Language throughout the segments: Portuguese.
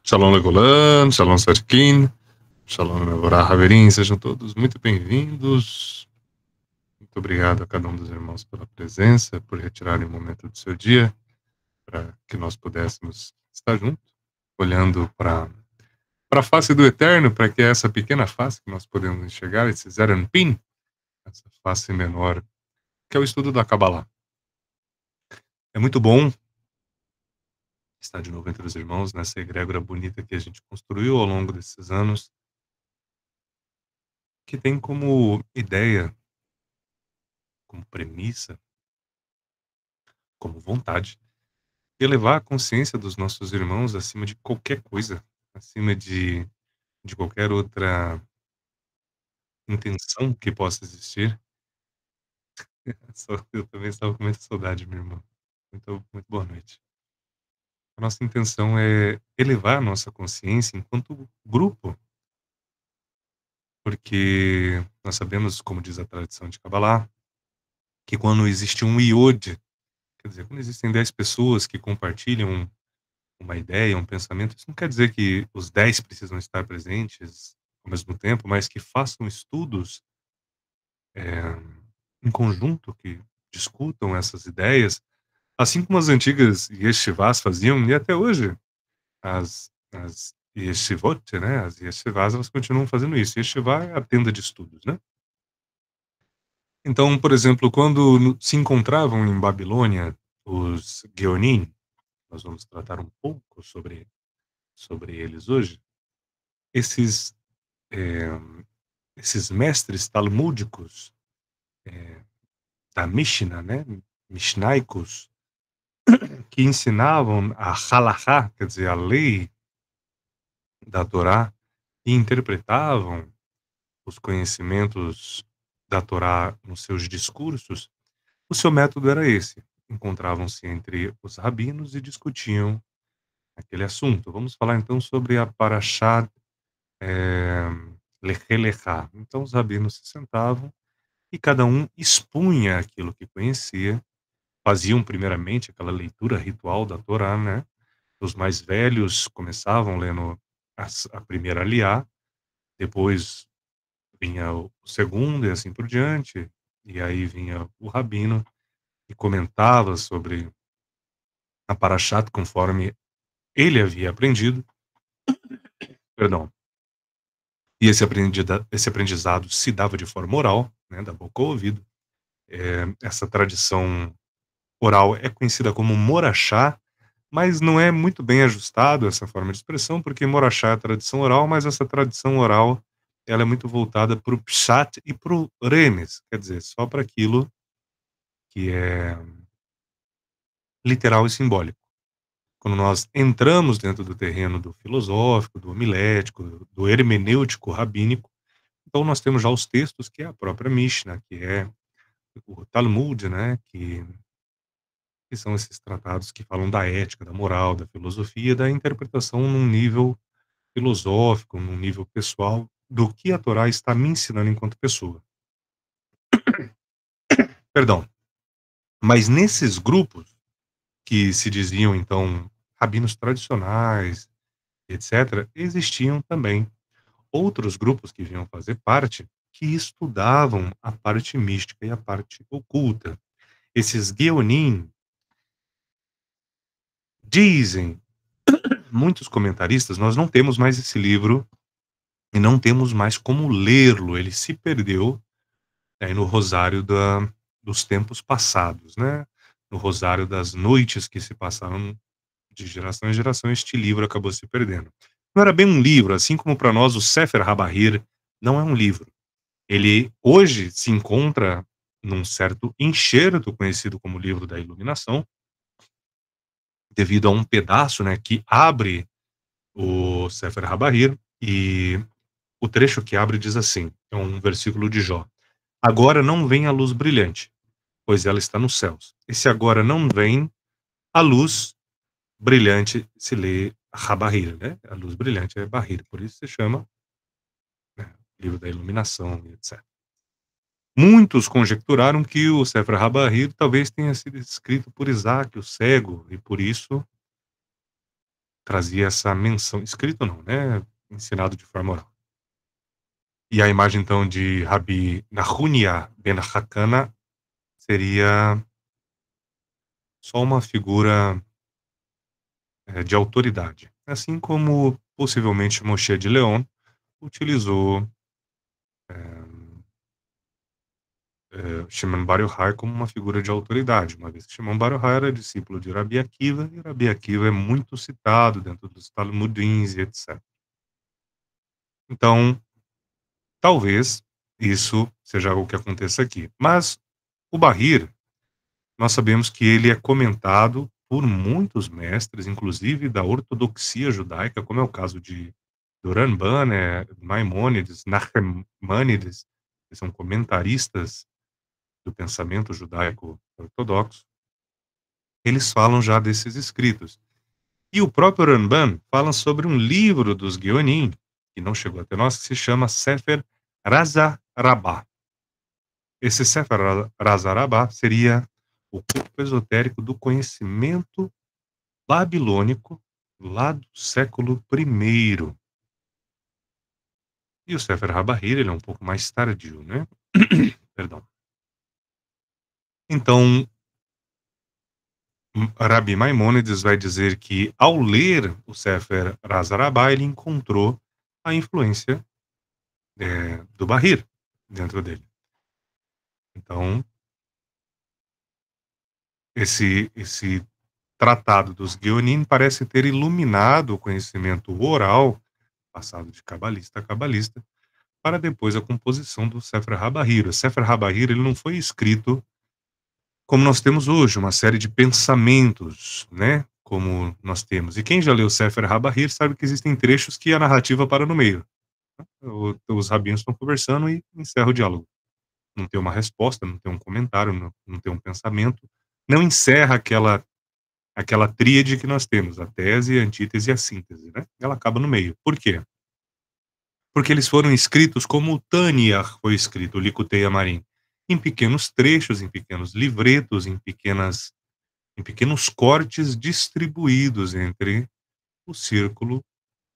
Shalom Legolan, Shalom Sarkin, Shalom Mevorah Haverim, sejam todos muito bem-vindos. Muito obrigado a cada um dos irmãos pela presença, por retirarem um momento do seu dia para que nós pudéssemos estar juntos, olhando para a face do Eterno, para que essa pequena face que nós podemos enxergar, esse Zeranpin, essa face menor, que é o estudo da Kabbalah. É muito bom estar de novo entre os irmãos, nessa egrégora bonita que a gente construiu ao longo desses anos, que tem como ideia, como premissa, como vontade, elevar a consciência dos nossos irmãos acima de qualquer coisa, acima de qualquer outra intenção que possa existir. Eu também estava com muita saudade, meu irmão. Muito boa noite. A nossa intenção é elevar a nossa consciência enquanto grupo, porque nós sabemos, como diz a tradição de Kabbalah, que quando existe um iod, quer dizer, quando existem 10 pessoas que compartilham uma ideia, um pensamento, isso não quer dizer que os 10 precisam estar presentes ao mesmo tempo, mas que façam estudos eh, em conjunto, que discutam essas ideias, assim como as antigas yeshivás faziam, e até hoje as yeshivot, né, as yeshivás, elas continuam fazendo isso. Yeshivá é a tenda de estudos, né? Então, por exemplo, quando se encontravam em Babilônia os Geonim, nós vamos tratar um pouco sobre eles hoje, esses eh, esses mestres talmúdicos da Mishnah, né, misnaicos, que ensinavam a halachá, quer dizer, a lei da Torá, e interpretavam os conhecimentos da Torá nos seus discursos, o seu método era esse. Encontravam-se entre os rabinos e discutiam aquele assunto. Vamos falar então sobre a Parashat Lech Lechá. Então os rabinos se sentavam e cada um expunha aquilo que conhecia, faziam primeiramente aquela leitura ritual da Torá, né? Os mais velhos começavam lendo a primeira aliá, depois vinha o segundo e assim por diante, e aí vinha o rabino e comentava sobre a Parashat conforme ele havia aprendido, perdão, e esse aprendizado se dava de forma oral, né, da boca ao ouvido. Essa tradição oral é conhecida como Morachá, mas não é muito bem ajustado essa forma de expressão, porque Morachá é a tradição oral, mas essa tradição oral ela é muito voltada para o Pshat e para o Remes, quer dizer, só para aquilo que é literal e simbólico. Quando nós entramos dentro do terreno do filosófico, do homilético, do hermenêutico rabínico, então nós temos já os textos que é a própria Mishnah, que é o Talmud, né, que são esses tratados que falam da ética, da moral, da filosofia, da interpretação num nível filosófico, num nível pessoal, do que a Torá está me ensinando enquanto pessoa. Perdão. Mas nesses grupos, que se diziam, então, rabinos tradicionais, etc., existiam também outros grupos que vinham fazer parte, que estudavam a parte mística e a parte oculta. Esses Geonim dizem, muitos comentaristas, nós não temos mais esse livro e não temos mais como lê-lo, ele se perdeu aí no rosário dos tempos passados, né? No rosário das noites que se passaram de geração em geração, este livro acabou se perdendo. Não era bem um livro, assim como para nós o Sefer HaBahir não é um livro. Ele hoje se encontra num certo enxerto conhecido como Livro da Iluminação, devido a um pedaço, né, que abre o Sefer HaBahir, e o trecho que abre diz assim, é um versículo de Jó: agora não vem a luz brilhante, pois ela está nos céus. Esse agora não vem, a luz brilhante se lê Habahir, né? A luz brilhante é Bahir, por isso se chama, né, livro da iluminação, etc. Muitos conjecturaram que o Sefer HaBahir talvez tenha sido escrito por Isaac, o cego, e por isso trazia essa menção, escrito não, né, ensinado de forma oral. E a imagem então de Rabi Nahunia ben Hakana seria só uma figura, de autoridade, assim como possivelmente Moshe de Leon utilizou, Shimon Bar Yochai como uma figura de autoridade, uma vez que Shimon Bar Yochai era discípulo de Rabi Akiva, e Rabi Akiva é muito citado dentro dos Talmudins e etc. Então, talvez isso seja algo que aconteça aqui. Mas o Bahir, nós sabemos que ele é comentado por muitos mestres, inclusive da ortodoxia judaica, como é o caso de do Ramban, Maimônides, Nachmanides, que são comentaristas do pensamento judaico ortodoxo. Eles falam já desses escritos. E o próprio Ramban fala sobre um livro dos Geonim, que não chegou até nós, que se chama Sefer Raza Rabbah. Esse Sefer Raza Rabbah seria o corpo esotérico do conhecimento babilônico lá do século I. E o Sefer HaBahir, ele é um pouco mais tardio, né? Perdão. Então, Rabi Maimônides vai dizer que, ao ler o Sefer Razarabá, ele encontrou a influência do Bahir dentro dele. Então, esse tratado dos Geonim parece ter iluminado o conhecimento oral, passado de cabalista a cabalista, para depois a composição do Sefer HaBahir. O Sefer HaBahir ele não foi escrito como nós temos hoje, uma série de pensamentos, né? Como nós temos. E quem já leu Sefer HaBahir sabe que existem trechos que a narrativa para no meio. Os rabinos estão conversando e encerra o diálogo. Não tem uma resposta, não tem um comentário, não tem um pensamento. Não encerra aquela tríade que nós temos, a tese, a antítese e a síntese, né? Ela acaba no meio. Por quê? Porque eles foram escritos como o Tânia foi escrito, o Likutei Amarim, em pequenos trechos, em pequenos livretos, em pequenos cortes distribuídos entre o círculo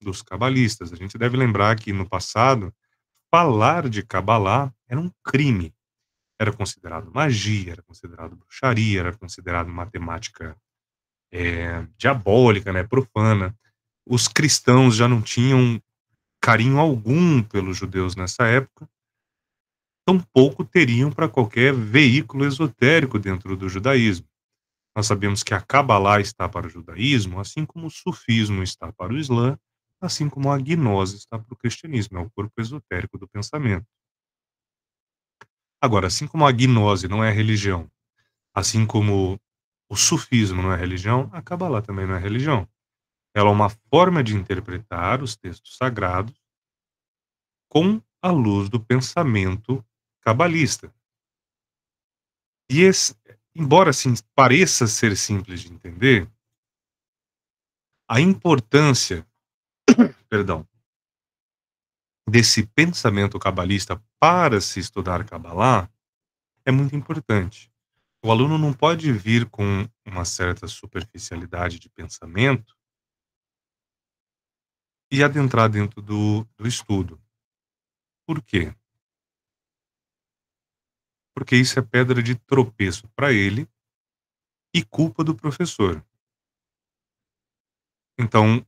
dos cabalistas. A gente deve lembrar que no passado, falar de Cabalá era um crime. Era considerado magia, era considerado bruxaria, era considerado matemática diabólica, né, profana. Os cristãos já não tinham carinho algum pelos judeus nessa época, tampouco teriam para qualquer veículo esotérico dentro do judaísmo. Nós sabemos que a Kabbalah está para o judaísmo, assim como o sufismo está para o islã, assim como a gnose está para o cristianismo, é o corpo esotérico do pensamento. Agora, assim como a gnose não é religião, assim como o sufismo não é religião, a Kabbalah também não é religião. Ela é uma forma de interpretar os textos sagrados com a luz do pensamento cabalista. E embora assim pareça ser simples de entender, a importância, perdão, desse pensamento cabalista para se estudar Kabbalah é muito importante. O aluno não pode vir com uma certa superficialidade de pensamento e adentrar dentro do estudo. Por quê? Porque isso é pedra de tropeço para ele e culpa do professor. Então,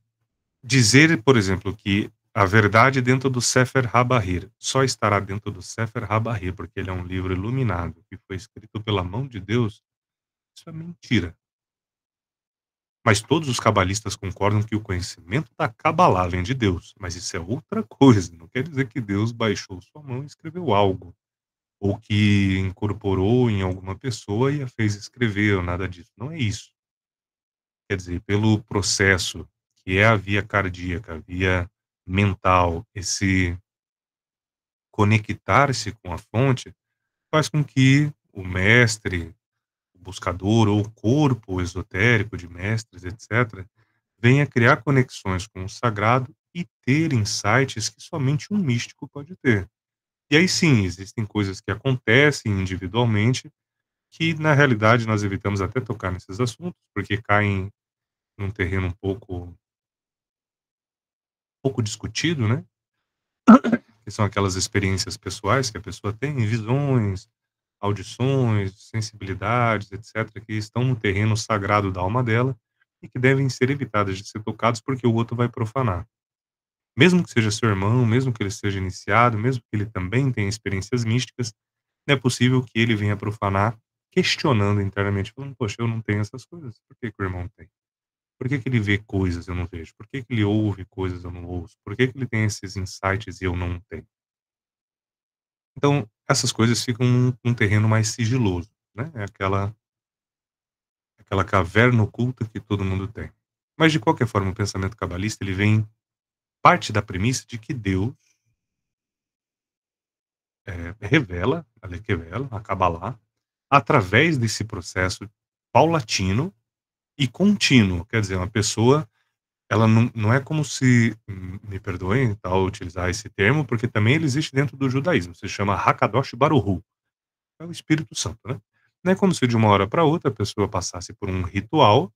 dizer, por exemplo, que a verdade dentro do Sefer HaBahir só estará dentro do Sefer HaBahir porque ele é um livro iluminado que foi escrito pela mão de Deus, isso é mentira. Mas todos os cabalistas concordam que o conhecimento da Kabbalah vem de Deus, mas isso é outra coisa, não quer dizer que Deus baixou sua mão e escreveu algo, ou que incorporou em alguma pessoa e a fez escrever, ou nada disso, não é isso. Quer dizer, pelo processo que é a via cardíaca, a via mental, esse conectar-se com a fonte, faz com que o mestre, o buscador ou o corpo esotérico de mestres, etc., venha criar conexões com o sagrado e ter insights que somente um místico pode ter. E aí sim, existem coisas que acontecem individualmente que, na realidade, nós evitamos até tocar nesses assuntos, porque caem num terreno um pouco pouco discutido, né, que são aquelas experiências pessoais que a pessoa tem, visões, audições, sensibilidades, etcétera, que estão no terreno sagrado da alma dela e que devem ser evitadas de ser tocados, porque o outro vai profanar. Mesmo que seja seu irmão, mesmo que ele seja iniciado, mesmo que ele também tenha experiências místicas, não é possível que ele venha profanar questionando internamente, falando: "Poxa, eu não tenho essas coisas, por que que o irmão tem? Por que que ele vê coisas e eu não vejo? Por que que ele ouve coisas e eu não ouço? Por que que ele tem esses insights e eu não tenho?". Então, essas coisas ficam num terreno mais sigiloso, né, é aquela caverna oculta que todo mundo tem. Mas de qualquer forma, o pensamento cabalista, ele vem parte da premissa de que Deus, revela, a Lequevela, a Cabalá, através desse processo paulatino e contínuo. Quer dizer, uma pessoa, ela não é como se, me perdoem, tá, utilizar esse termo, porque também ele existe dentro do judaísmo, se chama Hakadosh Baruch é o Espírito Santo, né. Não é como se de uma hora para outra a pessoa passasse por um ritual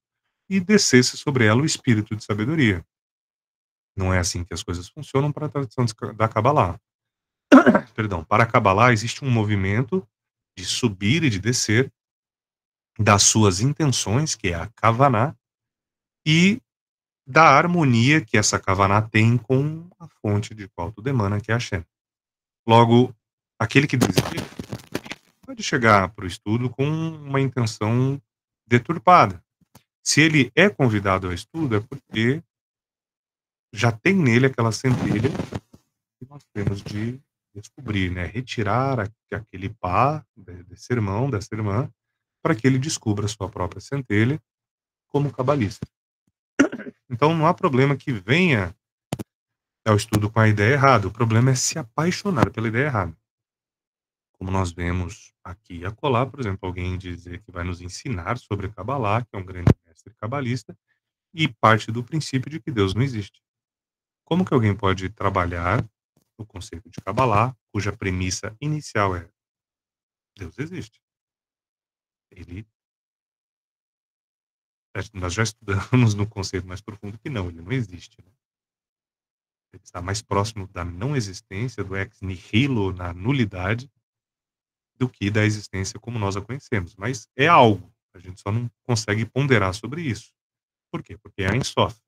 e descesse sobre ela o espírito de sabedoria. Não é assim que as coisas funcionam para a tradição da Kabbalah. Perdão, para a Kabbalah existe um movimento de subir e de descer das suas intenções, que é a Kavaná, e da harmonia que essa Kavaná tem com a fonte de qual tudo emana, que é a Hashem. Logo, aquele que deseja pode chegar para o estudo com uma intenção deturpada. Se ele é convidado ao estudo, é porque já tem nele aquela centelha que nós temos de descobrir, né? Retirar aquele pá desse irmão, dessa irmã, para que ele descubra a sua própria centelha como cabalista. Então não há problema que venha ao estudo com a ideia errada, o problema é se apaixonar pela ideia errada. Como nós vemos aqui e acolá, por exemplo, alguém dizer que vai nos ensinar sobre Kabbalah, que é um grande mestre cabalista, e parte do princípio de que Deus não existe. Como que alguém pode trabalhar o conceito de Kabbalah, cuja premissa inicial é Deus existe? Ele, nós já estudamos no conceito mais profundo que não, ele não existe. Né? Ele está mais próximo da não existência, do ex nihilo, na nulidade, do que da existência como nós a conhecemos. Mas é algo, a gente só não consegue ponderar sobre isso. Por quê? Porque é a Ein Sof.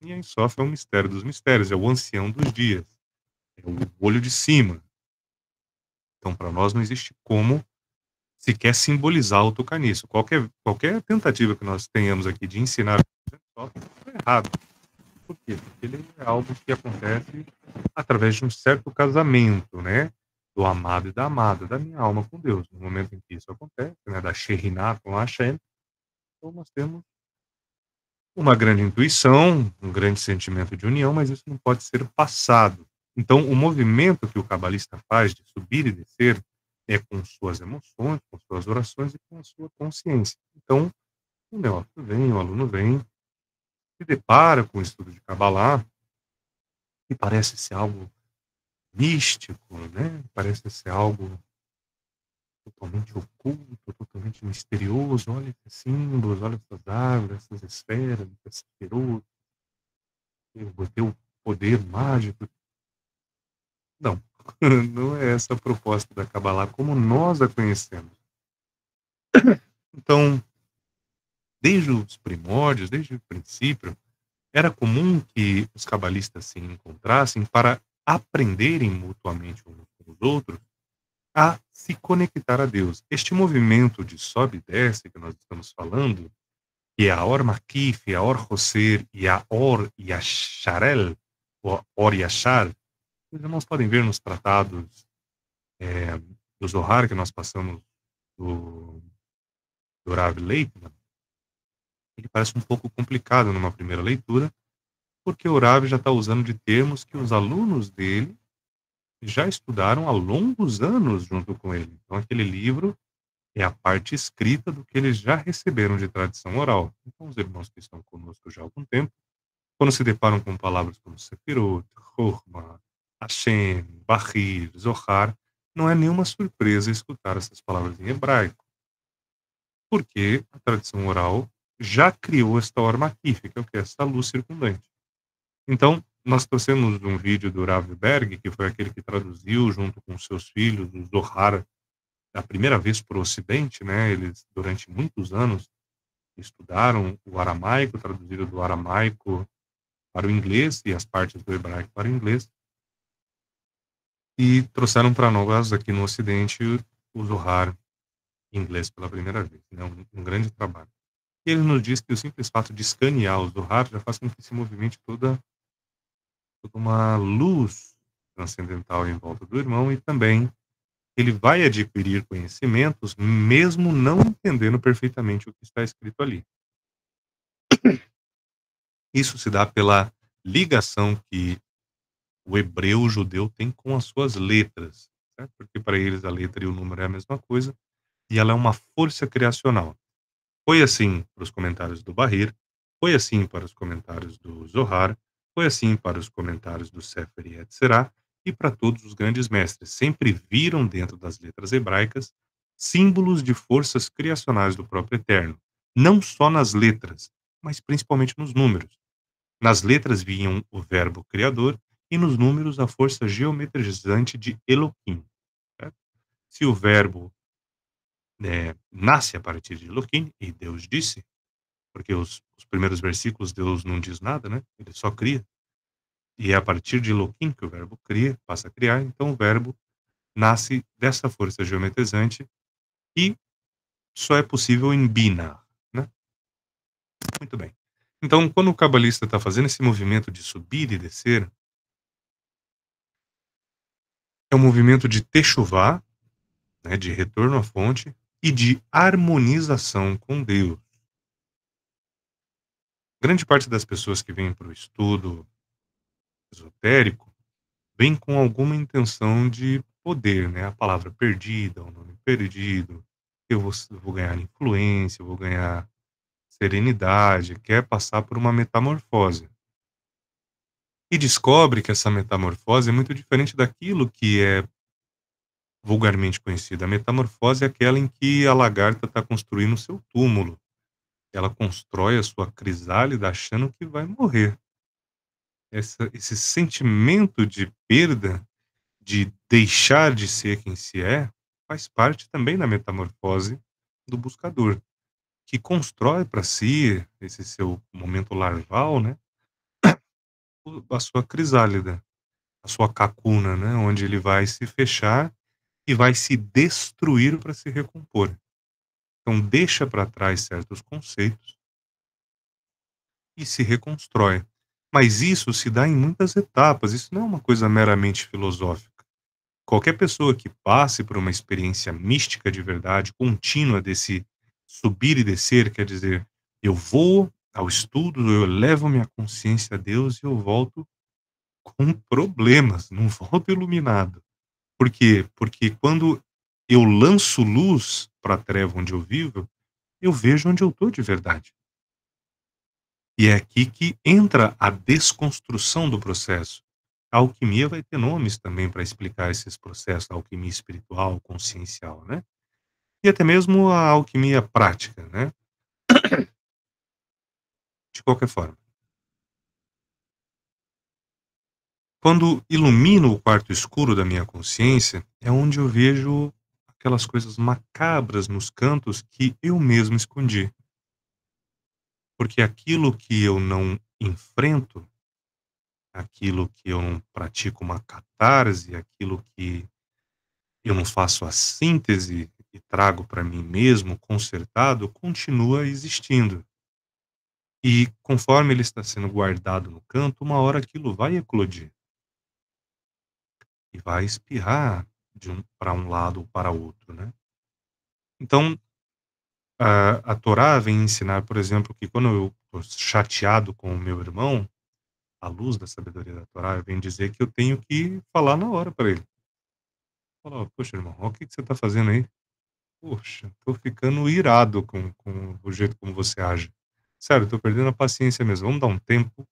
E a Ein Sof é o mistério dos mistérios, é o ancião dos dias, é o olho de cima. Então, para nós não existe como se quer simbolizar ou tocar nisso. Qualquer tentativa que nós tenhamos aqui de ensinar só está errado. Por quê? Porque ele é algo que acontece através de um certo casamento, né? Do amado e da amada, da minha alma com Deus. No momento em que isso acontece, né? Da Shekhinah com a Hashem, então nós temos uma grande intuição, um grande sentimento de união, mas isso não pode ser passado. Então, o movimento que o cabalista faz de subir e descer é com suas emoções, com suas orações e com a sua consciência. Então, o neófito vem, o aluno vem, se depara com o estudo de Kabbalah, que parece ser algo místico, né? Parece ser algo totalmente oculto, totalmente misterioso. Olha esses símbolos, olha essas árvores, essas esferas, essas peruas, o teu poder mágico. Não, não é essa a proposta da Kabbalah como nós a conhecemos. Então, desde os primórdios, desde o princípio, era comum que os cabalistas se encontrassem para aprenderem mutuamente uns com os outros a se conectar a Deus. Este movimento de sobe e desce que nós estamos falando, que é a Or Makif, a Or Hoser e a Or Yasharel, ou Or Yashar, os irmãos podem ver nos tratados do Zohar que nós passamos do, do Rav Leitman, ele parece um pouco complicado numa primeira leitura, porque o Rav já está usando de termos que os alunos dele já estudaram há longos anos junto com ele. Então, aquele livro é a parte escrita do que eles já receberam de tradição oral. Então, os irmãos que estão conosco já há algum tempo, quando se deparam com palavras como Sefirot, Chokhmah, Hashem, Bahir, Zohar, não é nenhuma surpresa escutar essas palavras em hebraico, porque a tradição oral já criou esta orma aquífica, que é essa luz circundante. Então, nós trouxemos um vídeo do Rav Berg, que foi aquele que traduziu junto com seus filhos o Zohar a primeira vez para o Ocidente, né? Eles, durante muitos anos, estudaram o aramaico, traduziram do aramaico para o inglês e as partes do hebraico para o inglês, e trouxeram para nós aqui no Ocidente o Zohar em inglês pela primeira vez, né? Um grande trabalho. E ele nos diz que o simples fato de escanear o Zohar já faz com que se movimente toda uma luz transcendental em volta do irmão, e também ele vai adquirir conhecimentos mesmo não entendendo perfeitamente o que está escrito ali. Isso se dá pela ligação que o hebreu, o judeu, tem com as suas letras, certo? Porque para eles a letra e o número é a mesma coisa, e ela é uma força criacional. Foi assim para os comentários do Bahir, foi assim para os comentários do Zohar, foi assim para os comentários do Sefer Yetzirah, e para todos os grandes mestres. Sempre viram dentro das letras hebraicas símbolos de forças criacionais do próprio Eterno. Não só nas letras, mas principalmente nos números. Nas letras viam o verbo criador e nos números a força geometrizante de Elohim. Certo? Se o verbo nasce a partir de Elohim, e Deus disse, porque os primeiros versículos Deus não diz nada, né? Ele só cria. E é a partir de Elohim que o verbo cria, passa a criar, então o verbo nasce dessa força geometrizante e só é possível em Bina, né? Muito bem. Então, quando o cabalista está fazendo esse movimento de subir e descer, é um movimento de techuvá, né, de retorno à fonte, e de harmonização com Deus. Grande parte das pessoas que vêm para o estudo esotérico vem com alguma intenção de poder, né? A palavra perdida, o nome perdido, eu vou ganhar influência, eu vou ganhar serenidade, quer passar por uma metamorfose. E descobre que essa metamorfose é muito diferente daquilo que é vulgarmente conhecida. A metamorfose é aquela em que a lagarta está construindo o seu túmulo. Ela constrói a sua crisálida achando que vai morrer. Esse sentimento de perda, de deixar de ser quem se é, faz parte também da metamorfose do buscador, que constrói para si, esse seu momento larval, né, a sua crisálida, a sua cacuna, né, onde ele vai se fechar e vai se destruir para se recompor. Então deixa para trás certos conceitos e se reconstrói. Mas isso se dá em muitas etapas, isso não é uma coisa meramente filosófica. Qualquer pessoa que passe por uma experiência mística de verdade, contínua, desse subir e descer, quer dizer, eu vou ao estudo, eu levo minha consciência a Deus e eu volto com problemas, não volto iluminado. Por quê? Porque quando eu lanço luz para a treva onde eu vivo, eu vejo onde eu estou de verdade. E é aqui que entra a desconstrução do processo. A alquimia vai ter nomes também para explicar esses processos, a alquimia espiritual, consciencial, né? E até mesmo a alquimia prática, né? De qualquer forma, quando ilumino o quarto escuro da minha consciência, é onde eu vejo aquelas coisas macabras nos cantos que eu mesmo escondi. Porque aquilo que eu não enfrento, aquilo que eu não pratico uma catarse, aquilo que eu não faço a síntese e trago para mim mesmo consertado, continua existindo. E conforme ele está sendo guardado no canto, uma hora aquilo vai eclodir e vai espirrar de para um lado ou para outro, né? Então, a Torá vem ensinar, por exemplo, que quando eu estou chateado com o meu irmão, à luz da sabedoria da Torá, vem dizer que eu tenho que falar na hora para ele. Falar: "Poxa, irmão, olha o que que você está fazendo aí. Poxa, tô ficando irado com o jeito como você age. Sério, tô perdendo a paciência mesmo. Vamos dar um tempo,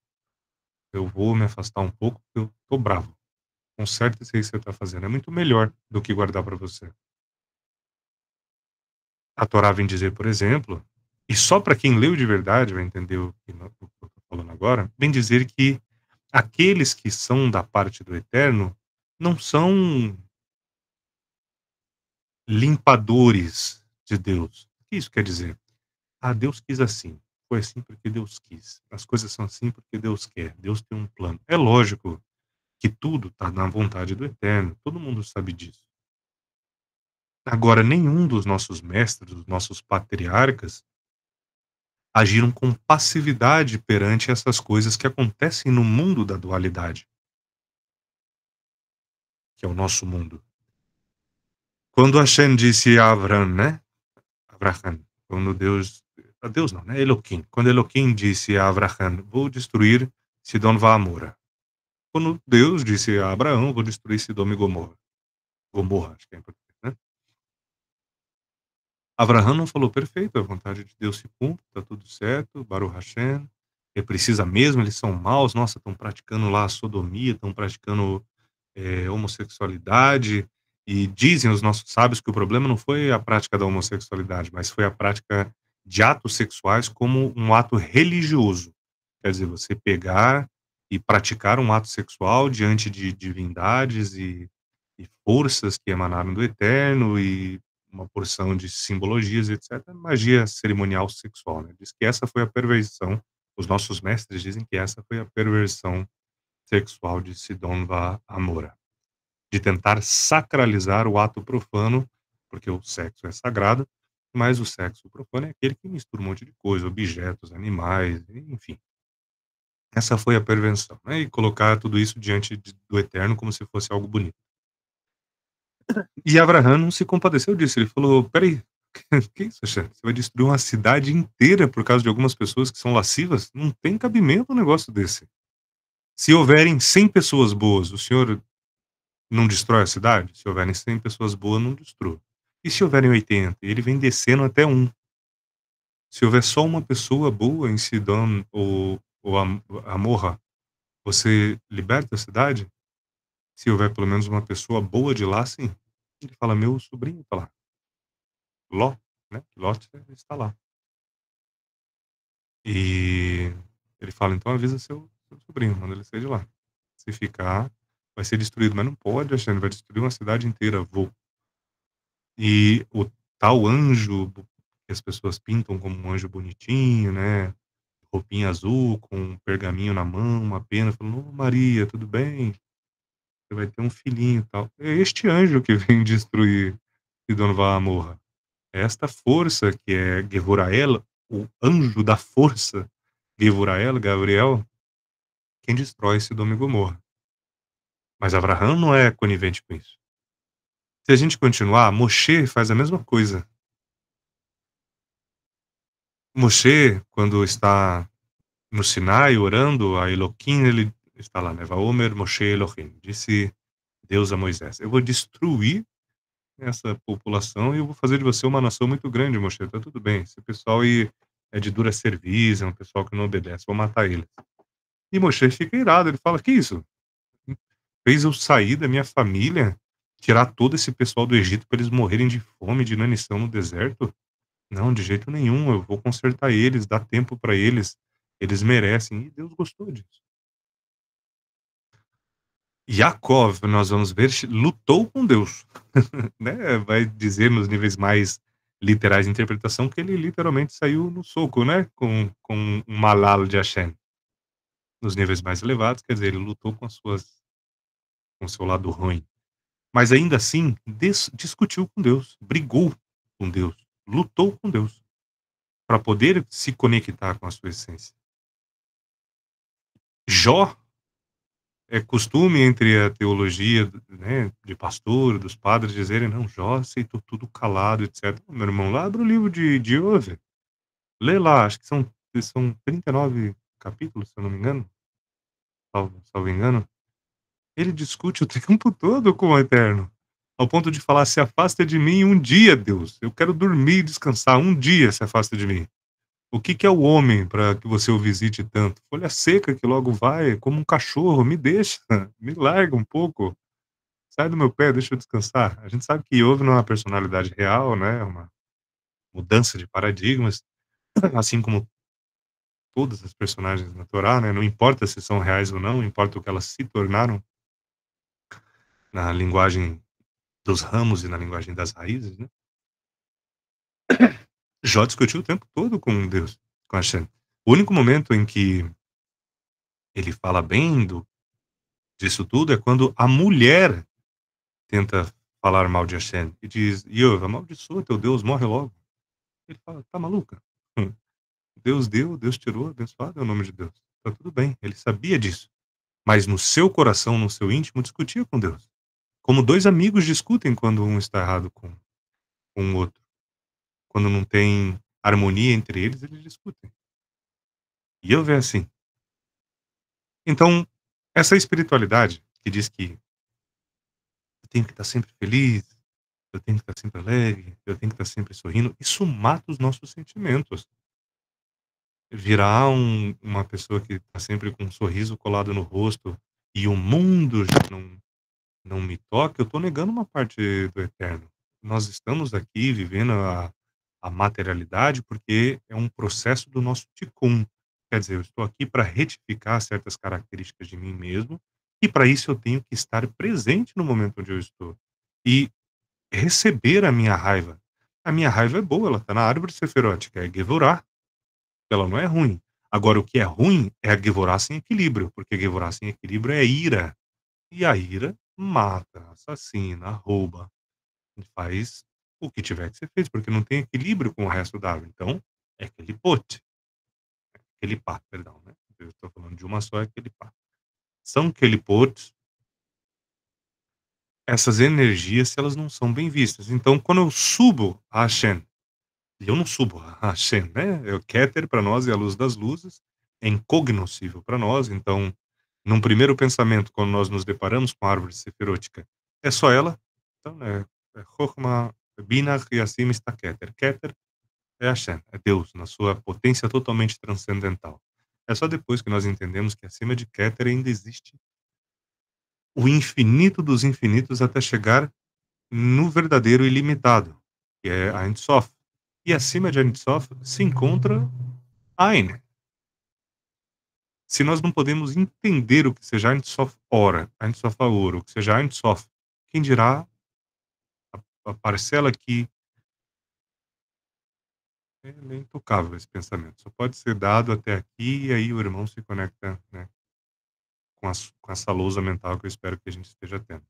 eu vou me afastar um pouco, porque eu tô bravo. Conserta isso aí que você tá fazendo. É muito melhor do que guardar para você." A Torá vem dizer, por exemplo, e só para quem leu de verdade vai entender o que eu tô falando agora, vem dizer que aqueles que são da parte do Eterno não são limpadores de Deus. O que isso quer dizer? Ah, Deus quis assim. Foi assim porque Deus quis. As coisas são assim porque Deus quer. Deus tem um plano. É lógico que tudo está na vontade do Eterno. Todo mundo sabe disso. Agora, nenhum dos nossos mestres, dos nossos patriarcas, agiram com passividade perante essas coisas que acontecem no mundo da dualidade, que é o nosso mundo. Quando Hashem disse a Abraham, né? Abraham, quando Deus, a Deus não, né? Elohim. Quando Elohim disse a Abraham, vou destruir Sidom e Amora. Quando Deus disse a Abraão, vou destruir Sidom e Gomorra. Gomorra, acho que é em português, né? Abraham não falou, perfeito, a vontade de Deus se cumpre, tá tudo certo, Baruch Hashem. Ele precisa mesmo, eles são maus, nossa, estão praticando lá a sodomia, estão praticando homossexualidade, e dizem os nossos sábios que o problema não foi a prática da homossexualidade, mas foi a prática de atos sexuais como um ato religioso. Quer dizer, você pegar e praticar um ato sexual diante de divindades e forças que emanaram do Eterno e uma porção de simbologias, etc. Magia cerimonial sexual. Né? Diz que essa foi a perversão. Os nossos mestres dizem que essa foi a perversão sexual de Sidom va Amora, de tentar sacralizar o ato profano, porque o sexo é sagrado, mas o sexo profano é aquele que mistura um monte de coisa, objetos, animais, enfim. Essa foi a perversão, né? E colocar tudo isso diante do Eterno como se fosse algo bonito. E Abraham não se compadeceu disso, ele falou: "Espera aí, que isso, Hashem? Você vai destruir uma cidade inteira por causa de algumas pessoas que são lascivas? Não tem cabimento um negócio desse. Se houverem 100 pessoas boas, o senhor não destrói a cidade? Se houverem 100 pessoas boas, não destrua. E se houverem 80? Ele vem descendo até um. Se houver só uma pessoa boa em Sidom ou Amorra, você liberta a cidade? Se houver pelo menos uma pessoa boa de lá, sim." Ele fala: "Meu sobrinho está lá." Ló, né, Lot está lá. E ele fala: "Então avisa seu sobrinho, manda ele sair de lá. Se ficar, vai ser destruído." Mas não pode, Alexandre, vai destruir uma cidade inteira, vou. E o tal anjo que as pessoas pintam como um anjo bonitinho, né, roupinha azul, com um pergaminho na mão, uma pena, falando: "Ô Maria, tudo bem? Você vai ter um filhinho e tal." É este anjo que vem destruir Sidom Morra. É esta força que é Gevurael, o anjo da força, Gevurael, Gabriel, quem destrói Sidom e Gomorra. Mas Abraham não é conivente com isso. Se a gente continuar, Moshe faz a mesma coisa. Moshe, quando está no Sinai orando a Elohim, ele está lá, né? Vaomer Moshe Elohim. Disse Deus a Moisés: "Eu vou destruir essa população e eu vou fazer de você uma nação muito grande, Moshe. Tá tudo bem. Esse pessoal aí é de dura serviço, é um pessoal que não obedece. Vou matar eles." E Moshe fica irado. Ele fala: "Que isso? Fez eu sair da minha família, tirar todo esse pessoal do Egito para eles morrerem de fome, de inanição no deserto? Não, de jeito nenhum. Eu vou consertar eles, dar tempo para eles. Eles merecem." E Deus gostou disso. Yaakov, nós vamos ver, lutou com Deus, né? Vai dizer nos níveis mais literais de interpretação que ele literalmente saiu no soco, né? Com um Malal de Hashem. Nos níveis mais elevados, quer dizer, ele lutou com o seu lado ruim. Mas ainda assim, discutiu com Deus, brigou com Deus, lutou com Deus, para poder se conectar com a sua essência. Jó, é costume entre a teologia, né, de pastor, dos padres, dizerem: "Não, Jó aceitou tudo calado, etc." Meu irmão, lá abre o livro de Iov, lê lá, acho que são 39 capítulos, se eu não me engano, salvo engano. Ele discute o tempo todo com o Eterno, ao ponto de falar: "Se afasta de mim um dia, Deus, eu quero dormir e descansar, um dia se afasta de mim. O que que é o homem para que você o visite tanto? Folha seca que logo vai, como um cachorro, me deixa, me larga um pouco, sai do meu pé, deixa eu descansar." A gente sabe que Iov não é uma personalidade real, né, é uma mudança de paradigmas, assim como todas as personagens na Torá, né, não importa se são reais ou não, importa o que elas se tornaram na linguagem dos ramos e na linguagem das raízes, né. Jó discutiu o tempo todo com Deus, com Hashem. O único momento em que ele fala bem disso tudo é quando a mulher tenta falar mal de Hashem e diz: "Iov, amaldiçoa teu Deus, morre logo". Ele fala: "Tá maluca? Deus deu, Deus tirou, abençoado é o nome de Deus. Tá tudo bem". Ele sabia disso, mas no seu coração, no seu íntimo, discutia com Deus. Como 2 amigos discutem quando um está errado com o outro. Quando não tem harmonia entre eles, eles discutem. Iov é assim. Então, essa espiritualidade que diz que eu tenho que estar sempre feliz, eu tenho que estar sempre alegre, eu tenho que estar sempre sorrindo, isso mata os nossos sentimentos. Virar uma pessoa que está sempre com um sorriso colado no rosto e o mundo já não me toca, eu estou negando uma parte do eterno. Nós estamos aqui vivendo a materialidade porque é um processo do nosso tikkun. Quer dizer, eu estou aqui para retificar certas características de mim mesmo, e para isso eu tenho que estar presente no momento onde eu estou. E receber a minha raiva. A minha raiva é boa, ela está na árvore seferótica, é Gevorah, ela não é ruim. Agora o que é ruim é a Gevorah sem equilíbrio, porque Gevorah sem equilíbrio é ira. E a ira mata, assassina, rouba, faz o que tiver que ser feito, porque não tem equilíbrio com o resto da árvore. Então, é aquele pote, aquele pá, perdão, né? Eu estou falando de uma só, é aquele pá. São aquele pote, essas energias, se elas não são bem vistas. Então, quando eu subo a Hashem, e eu não subo a Hashem, né? É o Keter para nós é a luz das luzes, é incognoscível para nós. Então, num primeiro pensamento, quando nós nos deparamos com a árvore seferôtica, é só ela. Então, é Chokhmah, Binah e acima está Keter. Keter é Hashem, é Deus, na sua potência totalmente transcendental. É só depois que nós entendemos que acima de Keter ainda existe o infinito dos infinitos até chegar no verdadeiro ilimitado, que é a Ein Sof. E acima de Ein Sof se encontra Ein. Se nós não podemos entender o que seja Ein Sof Ora, Ein Sof Aur, o que seja Ein Sof, quem dirá a parcela que é intocável esse pensamento. Só pode ser dado até aqui e aí o irmão se conecta, né, com essa lousa mental que eu espero que a gente esteja tendo.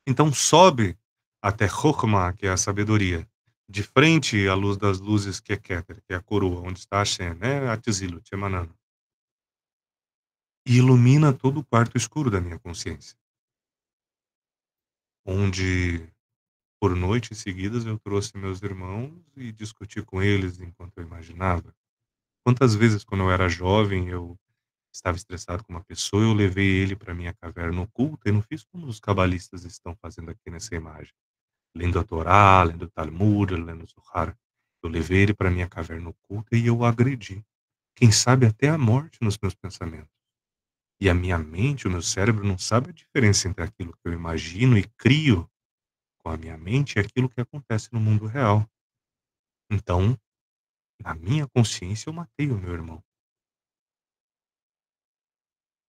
Então sobe até Chokhmah, que é a sabedoria, de frente à luz das luzes, que é Keter, que é a coroa, onde está Hashem, né, Atzilut, emanando, e ilumina todo o quarto escuro da minha consciência, onde por noites seguidas eu trouxe meus irmãos e discuti com eles enquanto eu imaginava. Quantas vezes, quando eu era jovem, eu estava estressado com uma pessoa, eu levei ele para minha caverna oculta e não fiz como os cabalistas estão fazendo aqui nessa imagem, lendo a Torá, lendo o Talmud, lendo o Zohar. Eu levei ele para minha caverna oculta e eu o agredi. Quem sabe até a morte nos meus pensamentos. E a minha mente, o meu cérebro não sabe a diferença entre aquilo que eu imagino e crio com a minha mente e aquilo que acontece no mundo real. Então, na minha consciência, eu matei o meu irmão.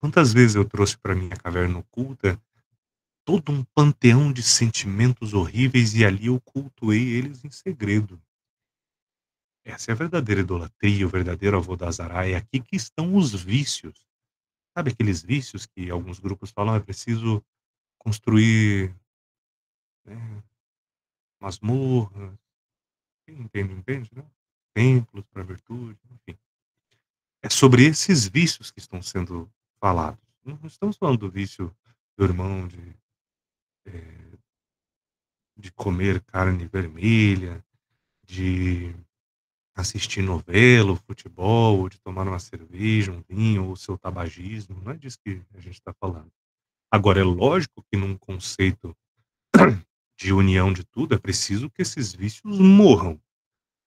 Quantas vezes eu trouxe para minha caverna oculta todo um panteão de sentimentos horríveis e ali eu cultuei eles em segredo. Essa é a verdadeira idolatria, o verdadeiro Avodazará, é aqui que estão os vícios. Sabe aqueles vícios que alguns grupos falam: "É preciso construir, né, masmorras", quem entende, entende, né, templos para virtude, enfim. É sobre esses vícios que estão sendo falados. Não estamos falando do vício do irmão eh, de comer carne vermelha, de assistir novela, ou futebol, ou de tomar uma cerveja, um vinho, ou o seu tabagismo, não é disso que a gente está falando. Agora, é lógico que num conceito de união de tudo, é preciso que esses vícios morram.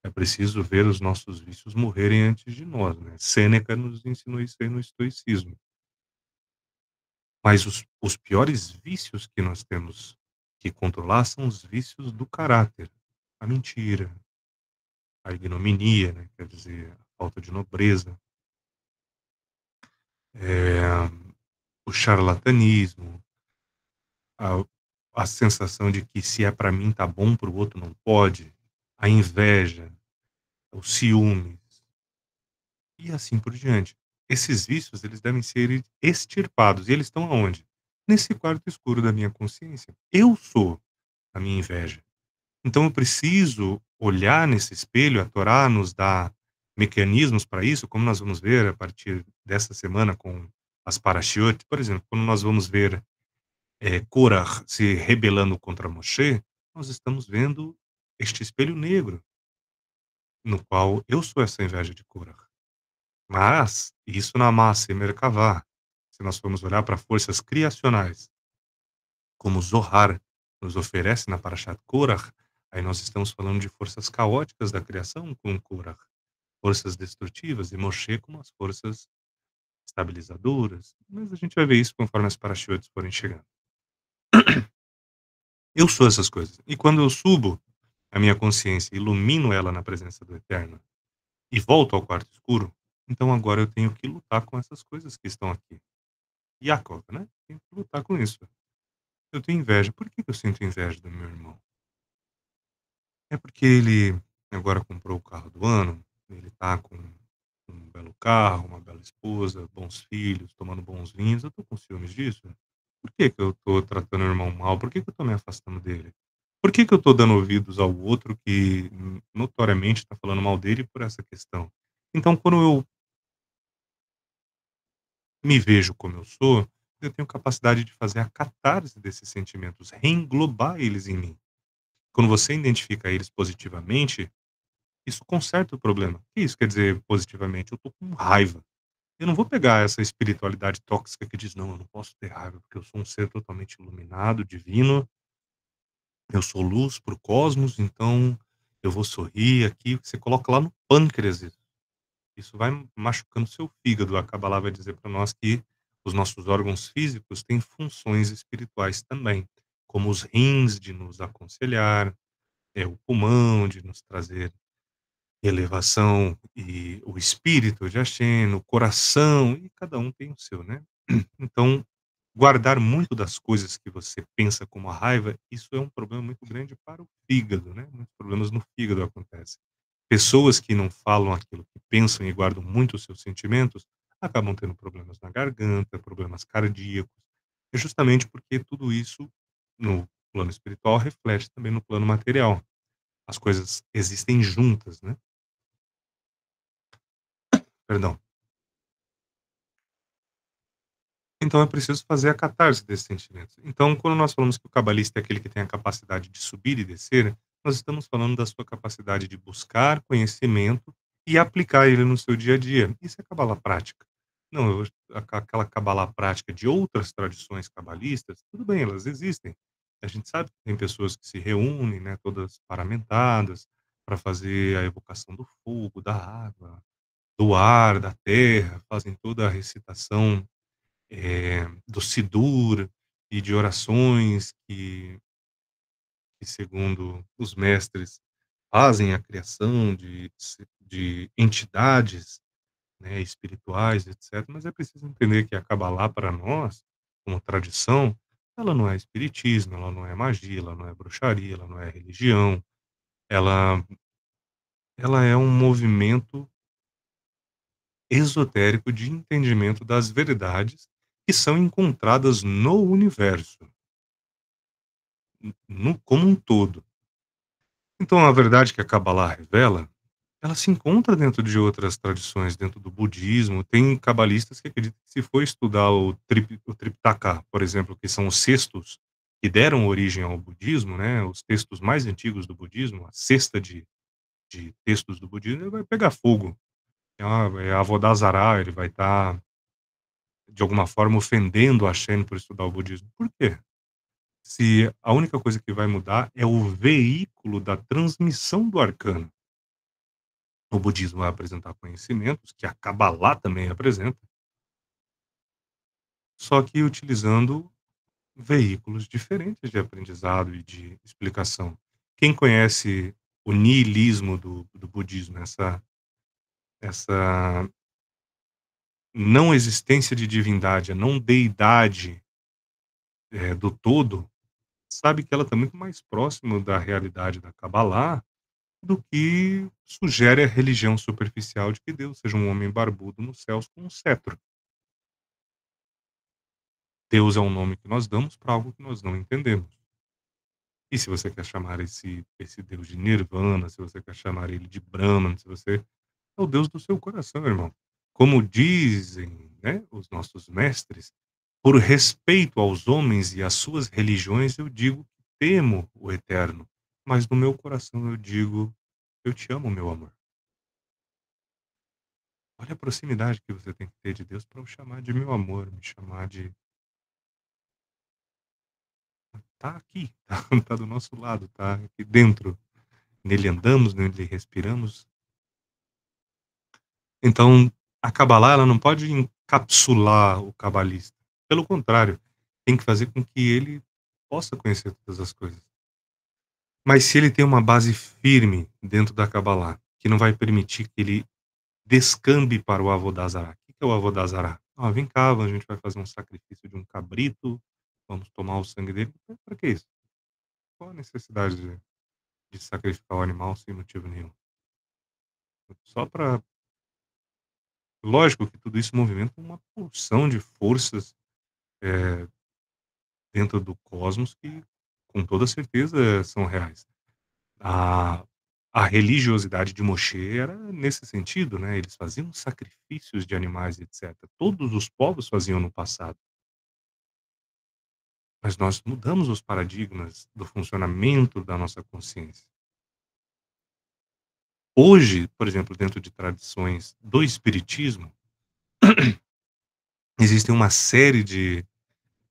É preciso ver os nossos vícios morrerem antes de nós, né. Sêneca nos ensinou isso aí no estoicismo. Mas os piores vícios que nós temos que controlar são os vícios do caráter. A mentira, a ignominia, né, quer dizer, a falta de nobreza, eh, o charlatanismo, a a sensação de que se é para mim tá bom, para o outro não pode, a inveja, o ciúmes e assim por diante. Esses vícios, eles devem ser extirpados e eles estão aonde? Nesse quarto escuro da minha consciência. Eu sou a minha inveja. Então eu preciso olhar nesse espelho, a Torá nos dá mecanismos para isso, como nós vamos ver a partir dessa semana com as parashiot, por exemplo, quando nós vamos ver Korah se rebelando contra Moshe, nós estamos vendo este espelho negro, no qual eu sou essa inveja de Korah. Mas isso na massa e Merkavá, se nós formos olhar para forças criacionais, como Zohar nos oferece na Parashat Korah, aí nós estamos falando de forças caóticas da criação com Korah, forças destrutivas, e Moshe como as forças estabilizadoras. Mas a gente vai ver isso conforme as Parashiotes forem chegando. Eu sou essas coisas. E quando eu subo a minha consciência, ilumino ela na presença do Eterno e volto ao quarto escuro, então agora eu tenho que lutar com essas coisas que estão aqui. Yaakov, né? Tenho que lutar com isso. Eu tenho inveja. Por que eu sinto inveja do meu irmão? É porque ele agora comprou o carro do ano, ele tá com um belo carro, uma bela esposa, bons filhos, tomando bons vinhos. Eu tô com ciúmes disso? Por que que eu tô tratando o irmão mal? Por que que eu tô me afastando dele? Por que que eu tô dando ouvidos ao outro que notoriamente tá falando mal dele por essa questão? Então, quando eu me vejo como eu sou, eu tenho capacidade de fazer a catarse desses sentimentos, reenglobar eles em mim. Quando você identifica eles positivamente, isso conserta o problema. O que isso quer dizer positivamente? Eu tô com raiva. Eu não vou pegar essa espiritualidade tóxica que diz: "Não, eu não posso ter raiva, porque eu sou um ser totalmente iluminado, divino, eu sou luz para o cosmos, então eu vou sorrir aqui". Você coloca lá no pâncreas isso. Isso vai machucando seu fígado. A Kabbalah vai dizer para nós que os nossos órgãos físicos têm funções espirituais também, como os rins de nos aconselhar, o pulmão de nos trazer elevação e o espírito de Hashem, o coração, e cada um tem o seu, né. Então, guardar muito das coisas que você pensa como a raiva, isso é um problema muito grande para o fígado, né, muitos problemas no fígado acontecem. Pessoas que não falam aquilo que pensam e guardam muito os seus sentimentos, acabam tendo problemas na garganta, problemas cardíacos, é justamente porque tudo isso, no plano espiritual, reflete também no plano material. As coisas existem juntas, né. Perdão. Então é preciso fazer a catarse desses sentimentos. Então, quando nós falamos que o cabalista é aquele que tem a capacidade de subir e descer, nós estamos falando da sua capacidade de buscar conhecimento e aplicar ele no seu dia a dia. Isso é cabala prática. Não, aquela cabala prática de outras tradições cabalistas, tudo bem, elas existem. A gente sabe que tem pessoas que se reúnem, né, todas paramentadas, para fazer a evocação do fogo, da água, do ar, da terra, fazem toda a recitação do Sidur e de orações que, segundo os mestres, fazem a criação de entidades, né, espirituais, etc. Mas é preciso entender que a Kabbalah, para nós, como tradição, ela não é espiritismo, ela não é magia, ela não é bruxaria, ela não é religião, ela, ela é um movimento esotérico de entendimento das verdades que são encontradas no universo. No como um todo. Então a verdade que a Kabbalah revela, ela se encontra dentro de outras tradições, dentro do budismo. Tem cabalistas que acreditam que se for estudar o Triptaka, por exemplo, que são os cestos que deram origem ao budismo, né, os textos mais antigos do budismo, a cesta de textos do budismo, ele vai pegar fogo. É Avodazará, ele vai estar, de alguma forma, ofendendo a Hashem por estudar o budismo. Por quê? Se a única coisa que vai mudar é o veículo da transmissão do arcano. O budismo vai apresentar conhecimentos, que a Kabbalah também apresenta, só que utilizando veículos diferentes de aprendizado e de explicação. Quem conhece o niilismo do budismo, essa não existência de divindade, a não deidade, do todo, sabe que ela está muito mais próximo da realidade da Kabbalah do que sugere a religião superficial de que Deus seja um homem barbudo nos céus com um cetro. Deus é um nome que nós damos para algo que nós não entendemos. E se você quer chamar esse Deus de Nirvana, se você quer chamar ele de Brahman, se você é o Deus do seu coração, irmão. Como dizem, né, os nossos mestres, por respeito aos homens e às suas religiões, eu digo que temo o eterno, mas no meu coração eu digo, eu te amo, meu amor. Olha a proximidade que você tem que ter de Deus para o chamar de meu amor, me chamar de tá aqui, tá do nosso lado, tá aqui dentro. Nele andamos, nele respiramos. Então, a Kabbalah, ela não pode encapsular o cabalista. Pelo contrário, tem que fazer com que ele possa conhecer todas as coisas. Mas se ele tem uma base firme dentro da Kabbalah, que não vai permitir que ele descambe para o Avodazará. O que é o Avodazará? Ah, vem cá, a gente vai fazer um sacrifício de um cabrito, vamos tomar o sangue dele. Para que isso? Qual a necessidade de sacrificar o animal sem motivo nenhum? Só para. Lógico que tudo isso movimenta uma porção de forças eh, dentro do cosmos que, com toda certeza, são reais. A, a religiosidade de Moshe era nesse sentido, né? Eles faziam sacrifícios de animais, etc. Todos os povos faziam no passado. Mas nós mudamos os paradigmas do funcionamento da nossa consciência. Hoje, por exemplo, dentro de tradições do espiritismo, existem uma série de,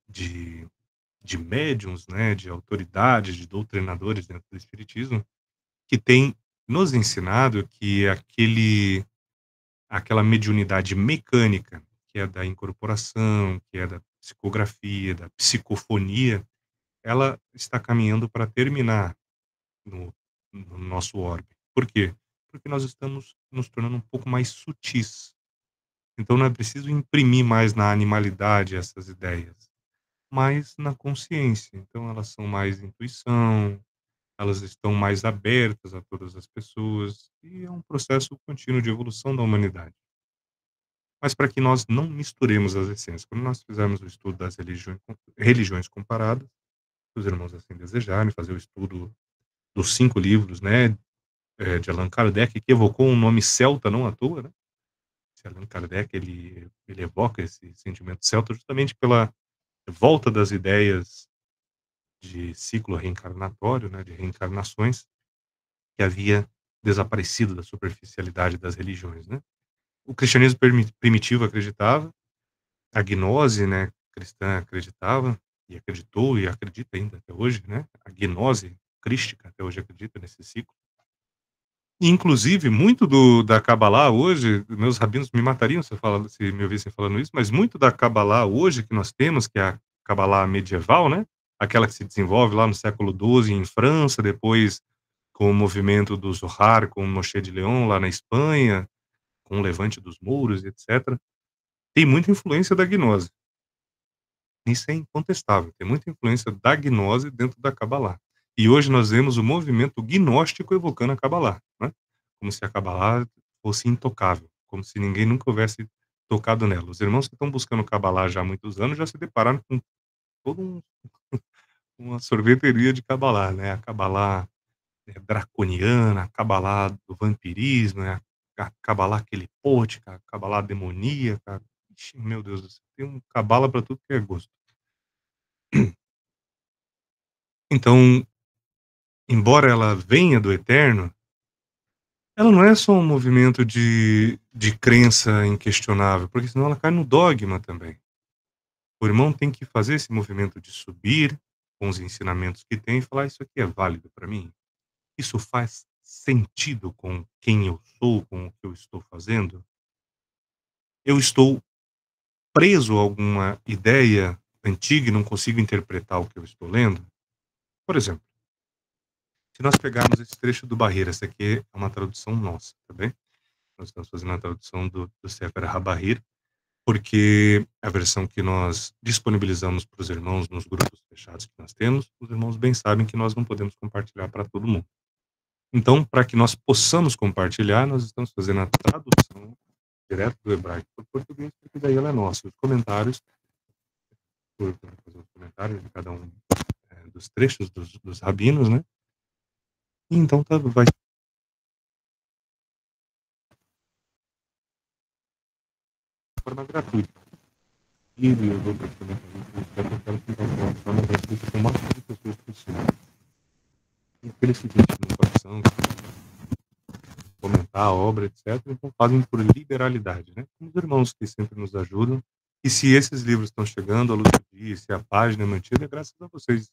de médiums, né, de autoridades, de doutrinadores dentro do espiritismo, que têm nos ensinado que aquela mediunidade mecânica, que é da incorporação, que é da psicografia, da psicofonia, ela está caminhando para terminar no, no nosso orbe. Por quê? Porque nós estamos nos tornando um pouco mais sutis. Então não é preciso imprimir mais na animalidade essas ideias, mas na consciência. Então elas são mais intuição, elas estão mais abertas a todas as pessoas, e é um processo contínuo de evolução da humanidade. Mas para que nós não misturemos as essências, quando nós fizermos o estudo das religiões comparadas, se os irmãos assim desejarem, fazer o estudo dos 5 livros, né, de Allan Kardec, que evocou um nome celta não à toa, né. Esse Allan Kardec, ele evoca esse sentimento celta justamente pela volta das ideias de ciclo reencarnatório, né, de reencarnações, que havia desaparecido da superficialidade das religiões, né. O cristianismo primitivo acreditava, a gnose, né, cristã acreditava, e acreditou e acredita ainda até hoje, né, a gnose crística até hoje acredita nesse ciclo. E inclusive muito da Kabbalah hoje, meus rabinos me matariam se me ouvissem falando isso, mas muito da Kabbalah hoje que nós temos, que é a Kabbalah medieval, né, aquela que se desenvolve lá no século XII em França, depois com o movimento do Zohar, com o Moshe de Leon lá na Espanha, com o levante dos mouros, etc. Tem muita influência da gnose. Isso é incontestável, tem muita influência da gnose dentro da Kabbalah. E hoje nós vemos o movimento gnóstico evocando a Kabbalah, né, como se a Kabbalah fosse intocável, como se ninguém nunca houvesse tocado nela. Os irmãos que estão buscando Kabbalah já há muitos anos já se depararam com todo uma sorveteria de Kabbalah, né, a Kabbalah, draconiana, a Kabbalah do vampirismo, né, a Kabbalah quelipôtica, a Kabbalah demoníaca. Ixi, meu Deus do céu, tem um Kabbalah para tudo que é gosto. Então, embora ela venha do eterno, ela não é só um movimento de crença inquestionável, porque senão ela cai no dogma também. O irmão tem que fazer esse movimento de subir com os ensinamentos que tem e falar: "Isso aqui é válido para mim? Isso faz sentido com quem eu sou, com o que eu estou fazendo? Eu estou preso a alguma ideia antiga e não consigo interpretar o que eu estou lendo?" Por exemplo, se nós pegarmos esse trecho do Barreira, essa aqui é uma tradução nossa, tá bem? Nós estamos fazendo a tradução do Sefer HaBahir, porque a versão que nós disponibilizamos para os irmãos nos grupos fechados que nós temos, os irmãos bem sabem que nós não podemos compartilhar para todo mundo. Então, para que nós possamos compartilhar, nós estamos fazendo a tradução direto do hebraico para o português, porque daí ela é nossa. Os comentários, por fazer os comentários de cada um dos trechos dos rabinos, né? E então vai de forma gratuita. E os outros comentaristas, eu quero ficar de forma gratuita com o máximo de pessoas possível. E aqueles que têm no coração, comentar a obra, etc., então fazem por liberalidade, né? Como os irmãos que sempre nos ajudam. E se esses livros estão chegando à luz do dia, se a página é mantida, é graças a vocês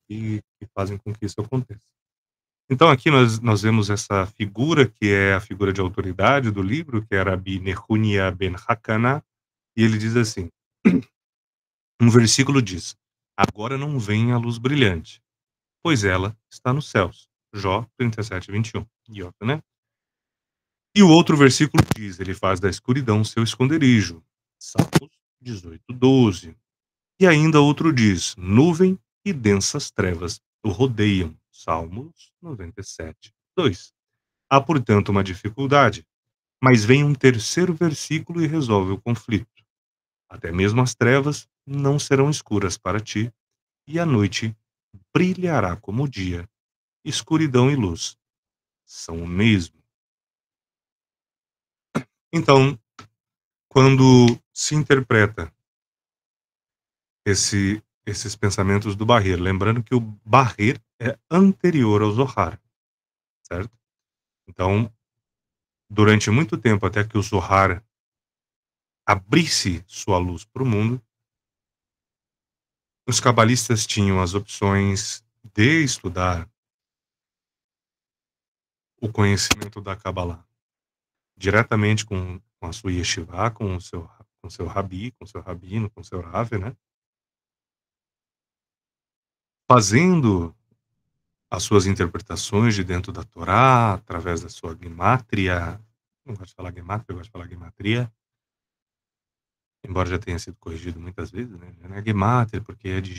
que fazem com que isso aconteça. Então aqui nós vemos essa figura, que é a figura de autoridade do livro, que era Rabi Nehunia ben Hakana, e ele diz assim, um versículo diz, agora não vem a luz brilhante, pois ela está nos céus. Jó 37:21. Iota, né? E o outro versículo diz, ele faz da escuridão seu esconderijo. Salmos 18:12. E ainda outro diz, nuvem e densas trevas o rodeiam. Salmos 97:2. Há, portanto, uma dificuldade, mas vem um terceiro versículo e resolve o conflito. Até mesmo as trevas não serão escuras para ti, e a noite brilhará como o dia. Escuridão e luz são o mesmo. Então, quando se interpreta esses pensamentos do Barrer, lembrando que o Barrer é anterior ao Zohar, certo? Então, durante muito tempo, até que o Zohar abrisse sua luz para o mundo, os cabalistas tinham as opções de estudar o conhecimento da Kabbalah diretamente com a sua yeshiva, com o seu rabi, com o seu rabino, com o seu Rav, né? Fazendo as suas interpretações de dentro da Torá, através da sua gemátria. Não gosto de falar gemátria, eu gosto de falar gematria, embora já tenha sido corrigido muitas vezes, né? Não é gemátria, porque é de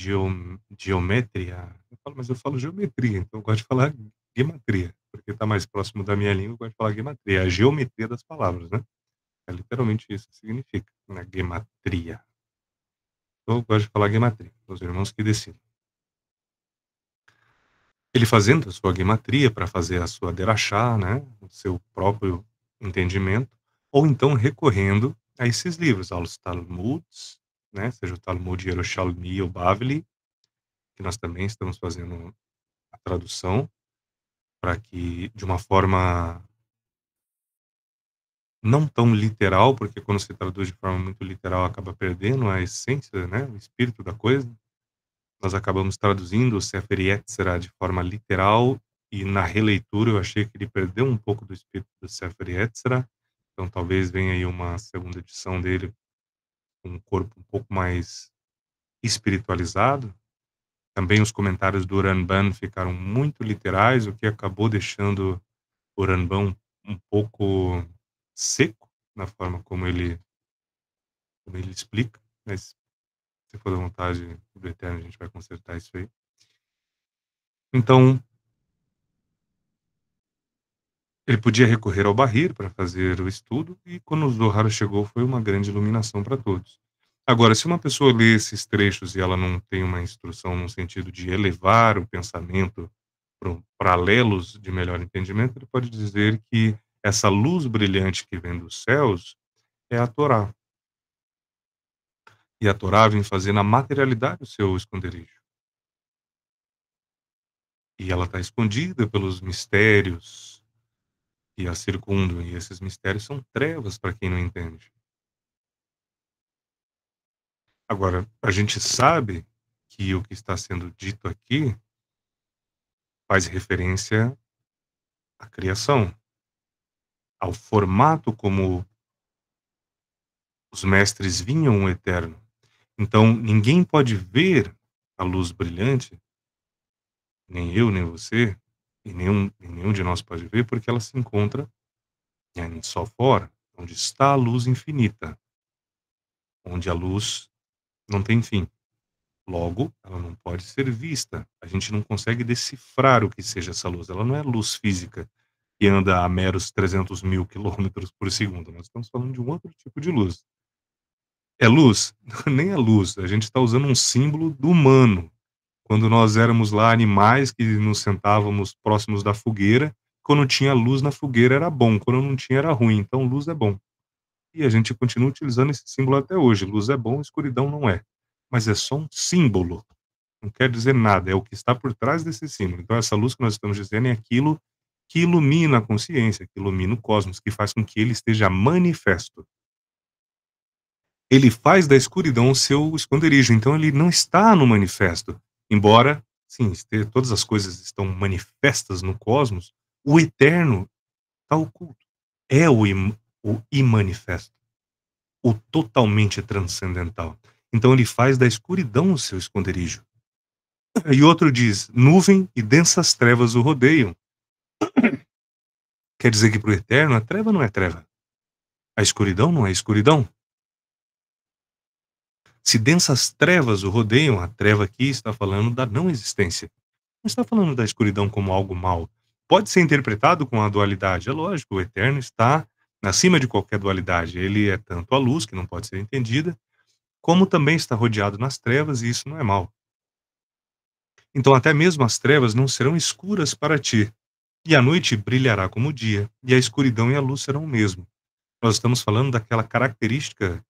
geometria. Mas eu falo geometria, então eu gosto de falar gematria, porque está mais próximo da minha língua, eu gosto de falar gematria, a geometria das palavras, né? É literalmente isso que significa, né? Gematria. Então eu gosto de falar gematria, os irmãos que decidem. Ele fazendo a sua gematria para fazer a sua derachá, né, o seu próprio entendimento, ou então recorrendo a esses livros, aos Talmuds, né, seja o Talmud Yerushalmi ou Bavli, que nós também estamos fazendo a tradução, para que de uma forma não tão literal, porque quando se traduz de forma muito literal acaba perdendo a essência, né, o espírito da coisa. Nós acabamos traduzindo o Sefer Yetzirah de forma literal e na releitura eu achei que ele perdeu um pouco do espírito do Sefer Yetzirah, então talvez venha aí uma segunda edição dele com um corpo um pouco mais espiritualizado. Também os comentários do Ramban ficaram muito literais, o que acabou deixando o Ramban um pouco seco na forma como ele explica, mas se for da vontade do Eterno a gente vai consertar isso aí. Então, ele podia recorrer ao Bahir para fazer o estudo, e quando o Zohar chegou foi uma grande iluminação para todos. Agora, se uma pessoa lê esses trechos e ela não tem uma instrução no sentido de elevar o pensamento para paralelos de melhor entendimento, ele pode dizer que essa luz brilhante que vem dos céus é a Torá. E a Torá vem fazer na materialidade o seu esconderijo. E ela está escondida pelos mistérios que a circundam, e esses mistérios são trevas para quem não entende. Agora, a gente sabe que o que está sendo dito aqui faz referência à criação, ao formato como os mestres vinham o eterno. Então, ninguém pode ver a luz brilhante, nem eu, nem você, e nenhum de nós pode ver, porque ela se encontra Yani só fora, onde está a luz infinita, onde a luz não tem fim. Logo, ela não pode ser vista. A gente não consegue decifrar o que seja essa luz. Ela não é luz física que anda a meros 300.000 quilômetros por segundo. Nós estamos falando de um outro tipo de luz. É luz? Nem é luz. A gente está usando um símbolo do humano. Quando nós éramos lá animais que nos sentávamos próximos da fogueira, quando tinha luz na fogueira era bom, quando não tinha era ruim. Então, luz é bom. E a gente continua utilizando esse símbolo até hoje. Luz é bom, escuridão não é. Mas é só um símbolo. Não quer dizer nada, é o que está por trás desse símbolo. Então, essa luz que nós estamos dizendo é aquilo que ilumina a consciência, que ilumina o cosmos, que faz com que ele esteja manifesto. Ele faz da escuridão o seu esconderijo, então ele não está no manifesto. Embora, sim, todas as coisas estão manifestas no cosmos, o eterno está oculto. É o imanifesto, o totalmente transcendental. Então ele faz da escuridão o seu esconderijo. E outro diz: nuvem e densas trevas o rodeiam. Quer dizer que para o eterno a treva não é treva. A escuridão não é escuridão. Se densas trevas o rodeiam, a treva aqui está falando da não existência. Não está falando da escuridão como algo mal. Pode ser interpretado com a dualidade. É lógico, o eterno está acima de qualquer dualidade. Ele é tanto a luz, que não pode ser entendida, como também está rodeado nas trevas, e isso não é mal. Então, até mesmo as trevas não serão escuras para ti, e a noite brilhará como o dia, e a escuridão e a luz serão o mesmo. Nós estamos falando daquela característica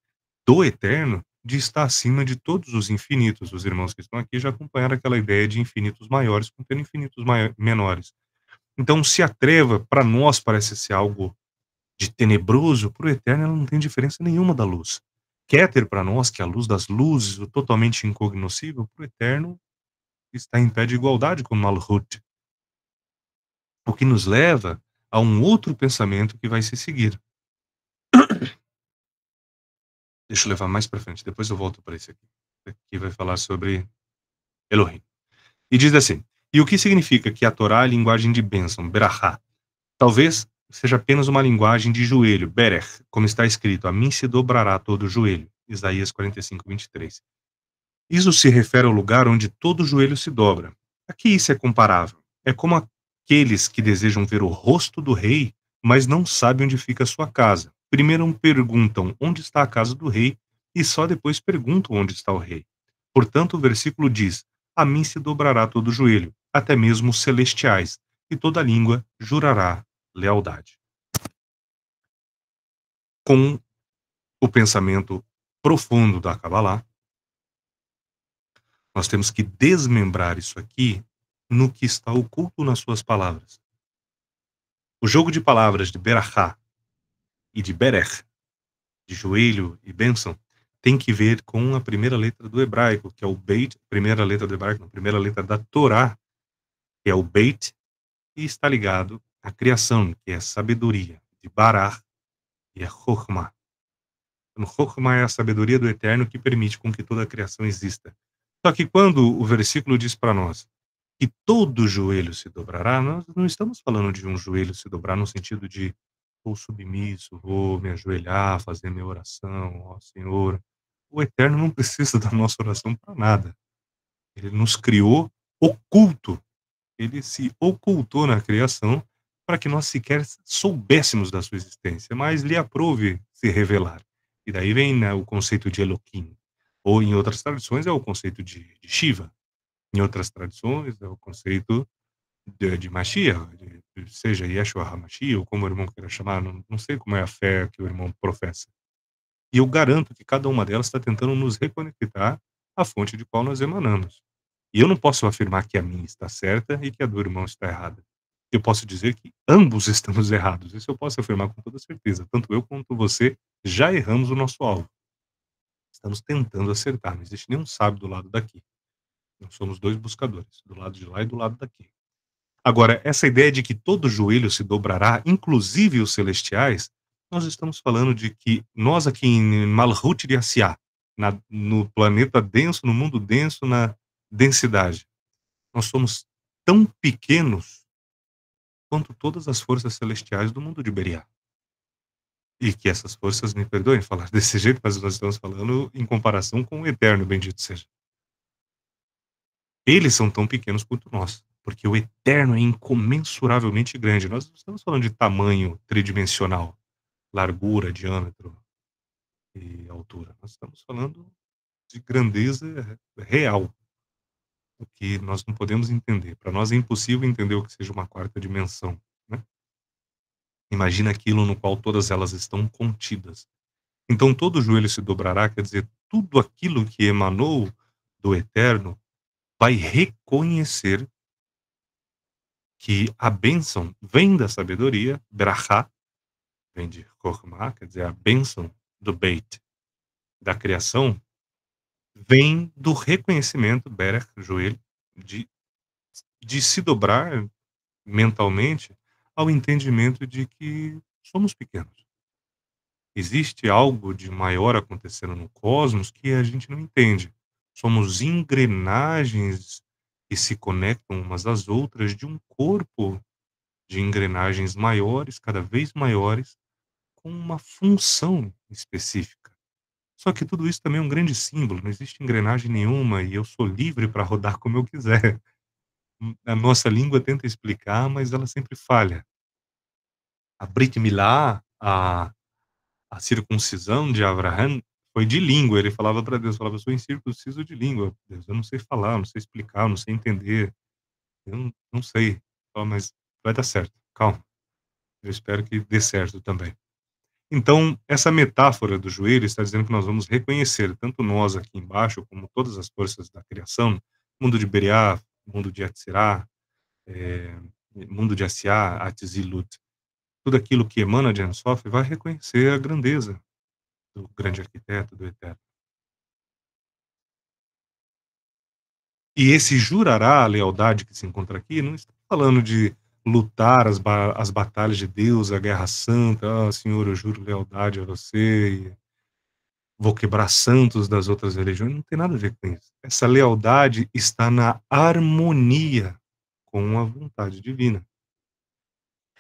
do eterno de estar acima de todos os infinitos. Os irmãos que estão aqui já acompanharam aquela ideia de infinitos maiores contendo infinitos menores. Então, se a treva para nós parece ser algo de tenebroso, para o eterno ela não tem diferença nenhuma da luz. Keter para nós, que é a luz das luzes, o totalmente incognoscível, para o eterno está em pé de igualdade com o Malhut. O que nos leva a um outro pensamento que vai se seguir. Deixa eu levar mais para frente, depois eu volto para esse aqui. Que vai falar sobre Elohim. E diz assim: e o que significa que a Torá é a linguagem de bênção, berachá? Talvez seja apenas uma linguagem de joelho, berech, como está escrito: a mim se dobrará todo o joelho. Isaías 45:23. Isso se refere ao lugar onde todo joelho se dobra. Aqui isso é comparável. É como aqueles que desejam ver o rosto do rei, mas não sabem onde fica a sua casa. Primeiro perguntam onde está a casa do rei e só depois perguntam onde está o rei. Portanto, o versículo diz: a mim se dobrará todo o joelho, até mesmo os celestiais, e toda língua jurará lealdade. Com o pensamento profundo da Kabbalah, nós temos que desmembrar isso aqui no que está oculto nas suas palavras. O jogo de palavras de berachá e de berech, de joelho e bênção, tem que ver com a primeira letra do hebraico, que é o beit, primeira letra do hebraico, a primeira letra da Torá, que é o beit, e está ligado à criação, que é sabedoria, de barach, e é chokhmah. Então, chokhmah é a sabedoria do eterno que permite com que toda a criação exista. Só que quando o versículo diz para nós que todo joelho se dobrará, nós não estamos falando de um joelho se dobrar no sentido de vou submisso, vou me ajoelhar, fazer minha oração, ó Senhor. O Eterno não precisa da nossa oração para nada. Ele nos criou oculto. Ele se ocultou na criação para que nós sequer soubéssemos da sua existência, mas lhe aprouve se revelar. E daí vem, né, o conceito de Elohim. Ou em outras tradições é o conceito de Shiva. Em outras tradições é o conceito de Mashiach, seja Yeshua HaMashiach, ou como o irmão queira chamar, não sei como é a fé que o irmão professa. E eu garanto que cada uma delas está tentando nos reconectar à fonte de qual nós emanamos. E eu não posso afirmar que a minha está certa e que a do irmão está errada. Eu posso dizer que ambos estamos errados. Isso eu posso afirmar com toda certeza. Tanto eu quanto você já erramos o nosso alvo. Estamos tentando acertar. Não existe nenhum sábio do lado daqui. Nós somos dois buscadores, do lado de lá e do lado daqui. Agora, essa ideia de que todo joelho se dobrará, inclusive os celestiais, nós estamos falando de que nós aqui em Malhut de Asiá, no planeta denso, no mundo denso, na densidade, nós somos tão pequenos quanto todas as forças celestiais do mundo de Beriá. E que essas forças me perdoem falar desse jeito, mas nós estamos falando em comparação com o eterno, bendito seja. Eles são tão pequenos quanto nós, porque o eterno é incomensuravelmente grande. Nós não estamos falando de tamanho tridimensional, largura, diâmetro e altura. Nós estamos falando de grandeza real, o que nós não podemos entender. Para nós é impossível entender o que seja uma quarta dimensão, né. Imagina aquilo no qual todas elas estão contidas. Então todo joelho se dobrará, quer dizer, tudo aquilo que emanou do eterno vai reconhecer que a bênção vem da sabedoria, brachá, vem de chokhmah, quer dizer, a bênção do beit, da criação, vem do reconhecimento, berach, joelho, de de se dobrar mentalmente ao entendimento de que somos pequenos. Existe algo de maior acontecendo no cosmos que a gente não entende. Somos engrenagens que se conectam umas às outras de um corpo de engrenagens maiores, cada vez maiores, com uma função específica. Só que tudo isso também é um grande símbolo, não existe engrenagem nenhuma e eu sou livre para rodar como eu quiser. A nossa língua tenta explicar, mas ela sempre falha. A Brit Milá, a circuncisão de Abraham foi de língua, ele falava para Deus, falava: "Eu sou incircunciso de língua, Deus, eu não sei falar, eu não sei explicar, eu não sei entender, eu não sei". Fala: "Mas vai dar certo, calma, eu espero que dê certo também". Então, essa metáfora do joelho está dizendo que nós vamos reconhecer, tanto nós aqui embaixo, como todas as forças da criação, mundo de Beriá, mundo de Yetzirah, eh, mundo de Asiá, Atzilut, tudo aquilo que emana de Ein Sof vai reconhecer a grandeza do grande arquiteto, do eterno. E esse jurará a lealdade que se encontra aqui, não está falando de lutar as batalhas de Deus, a guerra santa, "Ah, Senhor, eu juro lealdade a você, vou quebrar santos das outras religiões", não tem nada a ver com isso. Essa lealdade está na harmonia com a vontade divina.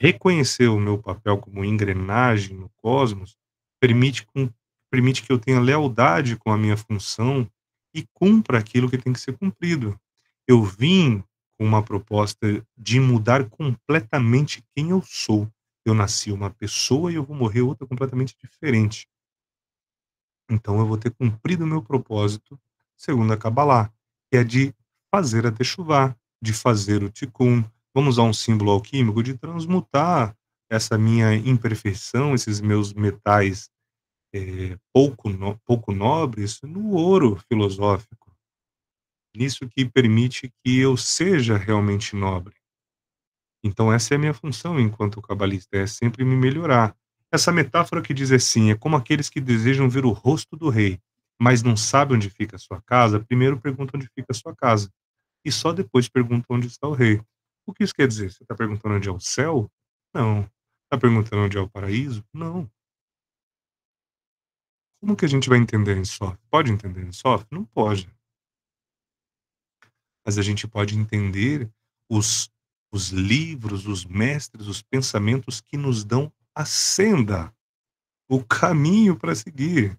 Reconhecer o meu papel como engrenagem no cosmos permite com permite que eu tenha lealdade com a minha função e cumpra aquilo que tem que ser cumprido. Eu vim com uma proposta de mudar completamente quem eu sou. Eu nasci uma pessoa e eu vou morrer outra completamente diferente. Então eu vou ter cumprido o meu propósito, segundo a Kabbalah, que é de fazer a techuvá, de fazer o tikkun. Vamos usar um símbolo alquímico de transmutar essa minha imperfeição, esses meus metais pouco nobres, no ouro filosófico. Nisso que permite que eu seja realmente nobre. Então essa é a minha função enquanto cabalista, é sempre me melhorar. Essa metáfora que diz assim, é como aqueles que desejam ver o rosto do rei, mas não sabem onde fica a sua casa, primeiro perguntam onde fica a sua casa, e só depois perguntam onde está o rei. O que isso quer dizer? Você está perguntando onde é o céu? Não. Está perguntando onde é o paraíso? Não. Como que a gente vai entender em Sof? Pode entender em Sof? Não pode. Mas a gente pode entender os, os livros, os mestres, os pensamentos que nos dão a senda, o caminho para seguir.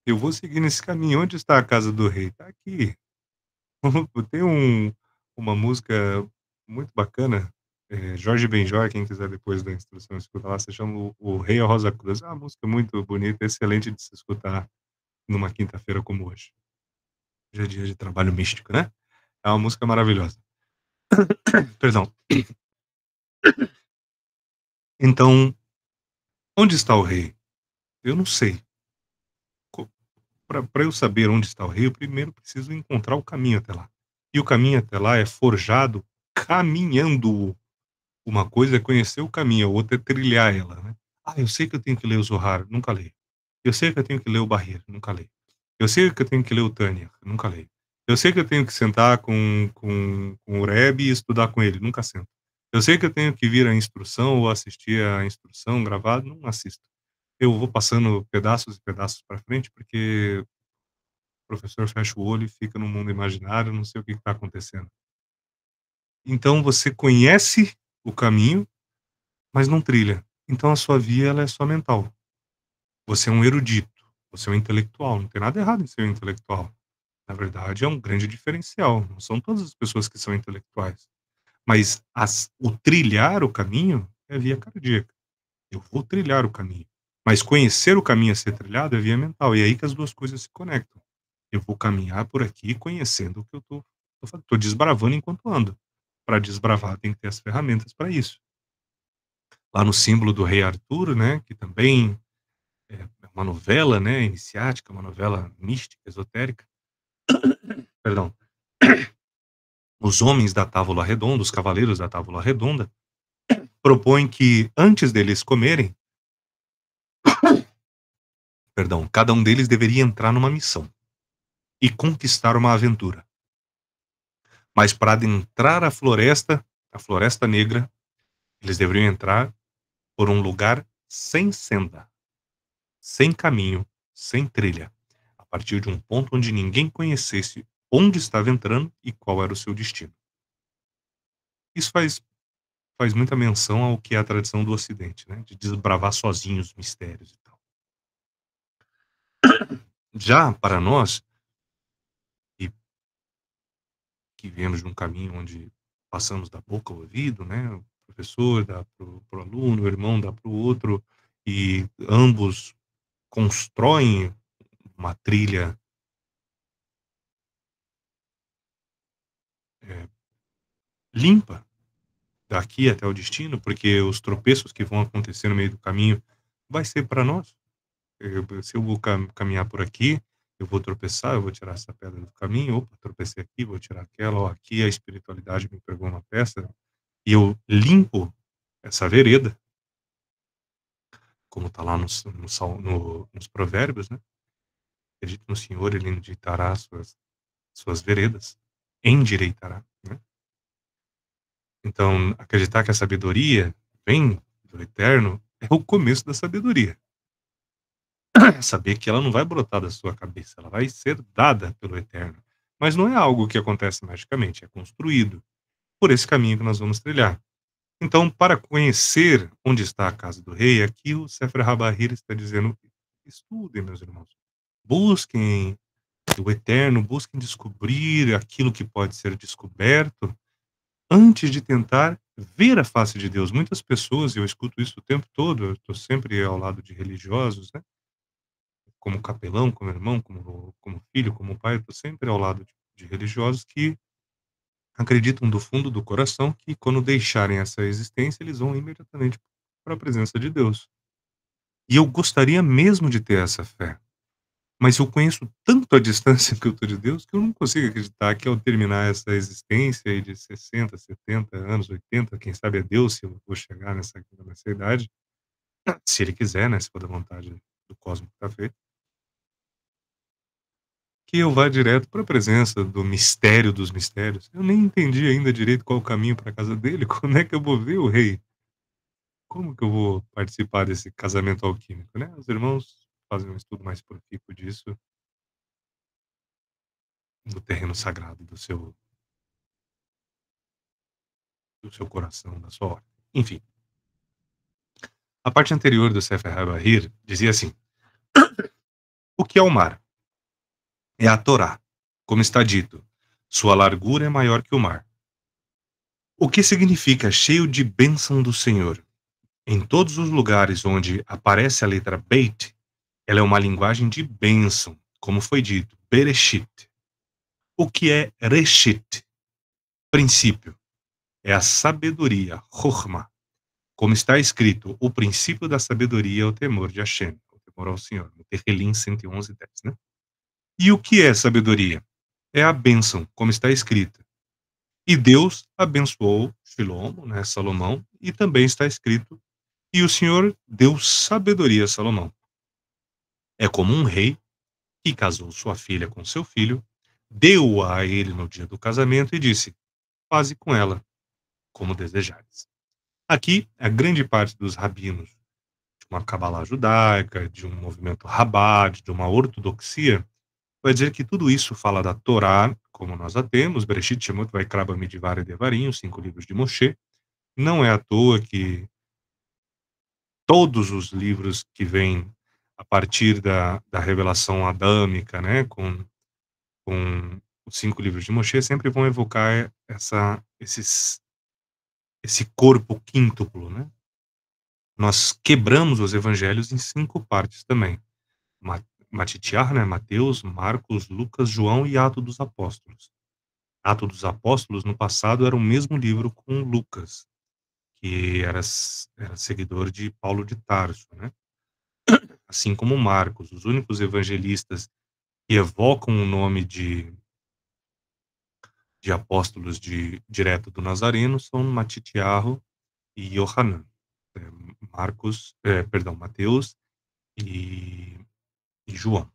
Eu vou seguir nesse caminho. Onde está a casa do rei? Está aqui. Tem uma música muito bacana, Jorge Benjor, quem quiser depois da instrução escutar lá, se chama o Rei a Rosa Cruz. É uma música muito bonita, excelente de se escutar numa quinta-feira como hoje. Hoje é dia de trabalho místico, né? É uma música maravilhosa. Perdão. Então, onde está o rei? Eu não sei. Para eu saber onde está o rei, eu primeiro preciso encontrar o caminho até lá. E o caminho até lá é forjado caminhando. Uma coisa é conhecer o caminho, a outra é trilhar ela, né. "Ah, eu sei que eu tenho que ler o Zohar", nunca leio. "Eu sei que eu tenho que ler o Bahir", nunca leio. "Eu sei que eu tenho que ler o Tânia", nunca leio. "Eu sei que eu tenho que sentar com o Rebbe e estudar com ele", nunca sento. "Eu sei que eu tenho que vir à instrução ou assistir à instrução gravado", não assisto. Eu vou passando pedaços e pedaços para frente, porque o professor fecha o olho e fica no mundo imaginário, não sei o que está acontecendo. Então você conhece o caminho, mas não trilha. Então a sua via ela é só mental. você é um erudito, você é um intelectual, não tem nada errado em ser um intelectual. Na verdade, é um grande diferencial, não são todas as pessoas que são intelectuais. Mas o trilhar o caminho é via cardíaca. Eu vou trilhar o caminho. Mas conhecer o caminho a ser trilhado é via mental. E é aí que as duas coisas se conectam. Eu vou caminhar por aqui conhecendo o que eu tô fazendo. Tô desbravando enquanto ando. Para desbravar tem que ter as ferramentas para isso. Lá no símbolo do rei Arturo, né, que também é uma novela, né, iniciática, uma novela mística, esotérica, perdão, os homens da Távola Redonda, os cavaleiros da Távola Redonda, propõem que antes deles comerem, perdão, cada um deles deveria entrar numa missão e conquistar uma aventura. Mas para adentrar a Floresta Negra, eles deveriam entrar por um lugar sem senda, sem caminho, sem trilha, a partir de um ponto onde ninguém conhecesse onde estava entrando e qual era o seu destino. Isso faz muita menção ao que é a tradição do Ocidente, né, de desbravar sozinho os mistérios e tal. Já para nós, e que viemos de um caminho onde passamos da boca ao ouvido, né, o professor dá para o aluno, o irmão dá para o outro, e ambos constroem uma trilha, eh, limpa daqui até o destino, porque os tropeços que vão acontecer no meio do caminho vai ser para nós. Se eu vou caminhar por aqui, eu vou tropeçar, eu vou tirar essa pedra do caminho, opa, tropecei aqui, vou tirar aquela, ó, aqui a espiritualidade me pregou uma peça, e eu limpo essa vereda, como está lá nos provérbios, né? Acredite no Senhor, ele endireitará suas veredas, endireitará, né? Então, acreditar que a sabedoria vem do eterno é o começo da sabedoria. Saber que ela não vai brotar da sua cabeça, ela vai ser dada pelo eterno. Mas não é algo que acontece magicamente, é construído por esse caminho que nós vamos trilhar. Então, para conhecer onde está a casa do rei, aqui o Sefer HaBahir está dizendo: estudem, meus irmãos. Busquem o eterno, busquem descobrir aquilo que pode ser descoberto antes de tentar ver a face de Deus. Muitas pessoas, e eu escuto isso o tempo todo, eu estou sempre ao lado de religiosos, né? Como capelão, como irmão, como filho, como pai, eu estou sempre ao lado de religiosos que acreditam do fundo do coração que quando deixarem essa existência, eles vão imediatamente para a presença de Deus. E eu gostaria mesmo de ter essa fé, mas eu conheço tanto a distância que eu estou de Deus que eu não consigo acreditar que ao terminar essa existência aí de 60, 70 anos, 80, quem sabe é Deus se eu vou chegar nessa idade, se ele quiser, né, se for da vontade do cosmos que está feito, que eu vá direto para a presença do mistério dos mistérios. Eu nem entendi ainda direito qual o caminho para a casa dele, como é que eu vou ver o rei? Como que eu vou participar desse casamento alquímico, né? Os irmãos fazem um estudo mais profícuo disso no terreno sagrado do seu coração, da sua ordem. Enfim, a parte anterior do Sefer HaBahir dizia assim: o que é o mar? É a Torá. Como está dito, sua largura é maior que o mar. O que significa cheio de bênção do Senhor? Em todos os lugares onde aparece a letra Beit, ela é uma linguagem de bênção, como foi dito, Bereshit. O que é Reshit? Princípio. É a sabedoria, Chokhmah. Como está escrito, o princípio da sabedoria é o temor de Hashem, o temor ao Senhor, no Tehilim 111:10, né? E o que é sabedoria? É a bênção, como está escrita. E Deus abençoou Shilomo, né, Salomão, e também está escrito, e o Senhor deu sabedoria a Salomão. É como um rei que casou sua filha com seu filho, deu-a a ele no dia do casamento e disse: faze com ela como desejares. Aqui, a grande parte dos rabinos de uma cabalá judaica, de um movimento Rabad, de uma ortodoxia, vai dizer que tudo isso fala da Torá, como nós a temos, Bereshit, Shemot, Vaikra, Bamidbar e Devarim, os 5 livros de Moshe. Não é à toa que todos os livros que vêm a partir da revelação adâmica, né, com os 5 livros de Moshe, sempre vão evocar esse corpo quíntuplo, né. Nós quebramos os evangelhos em 5 partes também. Ma Matitiar, né, Mateus, Marcos, Lucas, João e Atos dos Apóstolos. Atos dos Apóstolos, no passado, era o mesmo livro com Lucas, que era seguidor de Paulo de Tarso, né. Assim como Marcos, os únicos evangelistas que evocam o nome de apóstolos direto do Nazareno são Matitiarro e Yohanan. Eh, Mateus e João.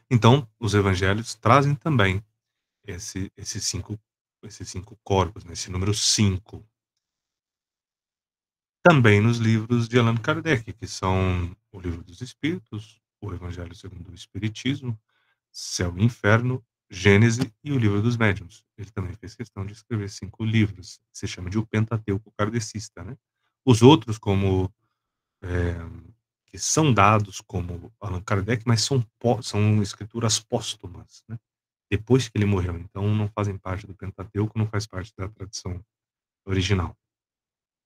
Então, os evangelhos trazem também esse esses 5 esses 5 corpos, né, esse número 5. Também nos livros de Allan Kardec, que são o Livro dos Espíritos, o Evangelho segundo o Espiritismo, Céu e Inferno, Gênese e o Livro dos Médiuns. Ele também fez questão de escrever 5 livros, se chama de o Pentateuco Kardecista, né. Os outros como, eh, que são dados como Allan Kardec, mas são escrituras póstumas, né, depois que ele morreu, então não fazem parte do Pentateuco, não faz parte da tradição original.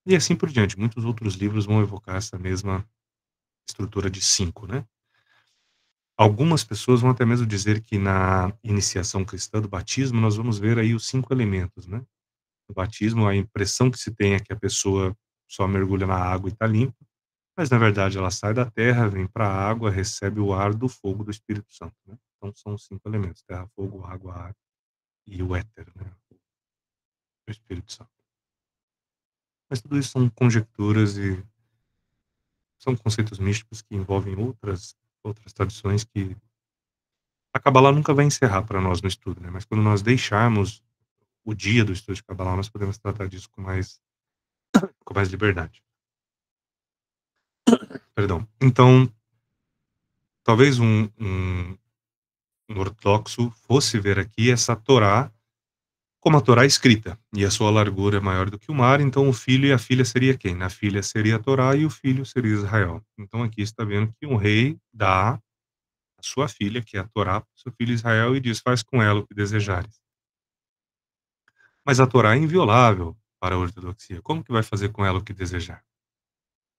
E assim por diante, muitos outros livros vão evocar essa mesma estrutura de 5, né. Algumas pessoas vão até mesmo dizer que na iniciação cristã do batismo, nós vamos ver aí os 5 elementos, né. No batismo, a impressão que se tem é que a pessoa só mergulha na água e está limpa, mas na verdade ela sai da terra, vem para a água, recebe o ar do fogo do Espírito Santo, né. Então são os 5 elementos: terra, fogo, água, ar e o éter, né, o Espírito Santo. Mas tudo isso são conjecturas e são conceitos místicos que envolvem outras tradições que a Cabala nunca vai encerrar para nós no estudo, né, mas quando nós deixarmos o dia do estudo de Cabala, nós podemos tratar disso com mais liberdade. Perdão. Então, talvez um ortodoxo fosse ver aqui essa Torá como a Torá escrita, e a sua largura é maior do que o mar, então o filho e a filha seria quem? A filha seria a Torá e o filho seria Israel. Então aqui está vendo que um rei dá a sua filha, que é a Torá, para o seu filho Israel e diz: "Faz com ela o que desejares". Mas a Torá é inviolável para a ortodoxia. Como que vai fazer com ela o que desejar?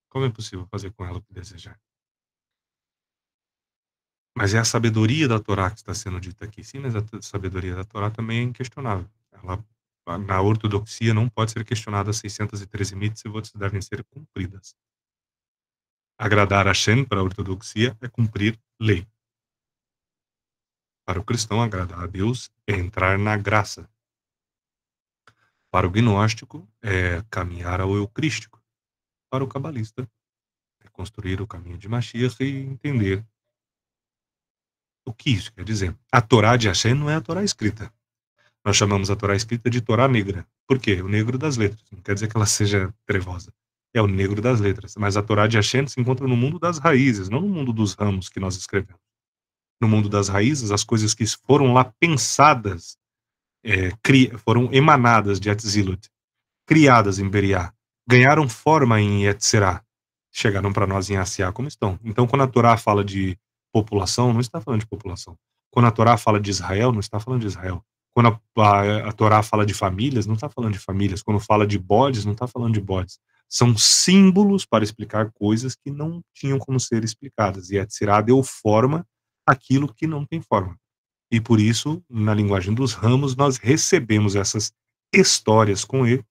Como é possível fazer com ela o que desejar? Mas é a sabedoria da Torá que está sendo dita aqui. Sim, mas a sabedoria da Torá também é inquestionável. Na ortodoxia não pode ser questionada 613 mitzvot devem ser cumpridas. Agradar a Hashem para a ortodoxia é cumprir lei. Para o cristão, agradar a Deus é entrar na graça. Para o gnóstico, é caminhar ao eu crístico. Para o cabalista, é construir o caminho de Mashiach e entender o que isso quer dizer. A Torá de Hashem não é a Torá escrita. Nós chamamos a Torá escrita de Torá negra. Por quê? O negro das letras. Não quer dizer que ela seja trevosa. É o negro das letras. Mas a Torá de Hashem se encontra no mundo das raízes, não no mundo dos ramos que nós escrevemos. No mundo das raízes, as coisas que foram lá pensadas, foram emanadas de Etzilut, criadas em Beriá, ganharam forma em Yetzirah, chegaram para nós em Asiá como estão. Então, quando a Torá fala de população, não está falando de população. Quando a Torá fala de Israel, não está falando de Israel. Quando a Torá fala de famílias, não está falando de famílias. Quando fala de bodes, não está falando de bodes. São símbolos para explicar coisas que não tinham como ser explicadas. E Yetzirah deu forma àquilo que não tem forma. E por isso, na linguagem dos ramos, nós recebemos essas histórias com ele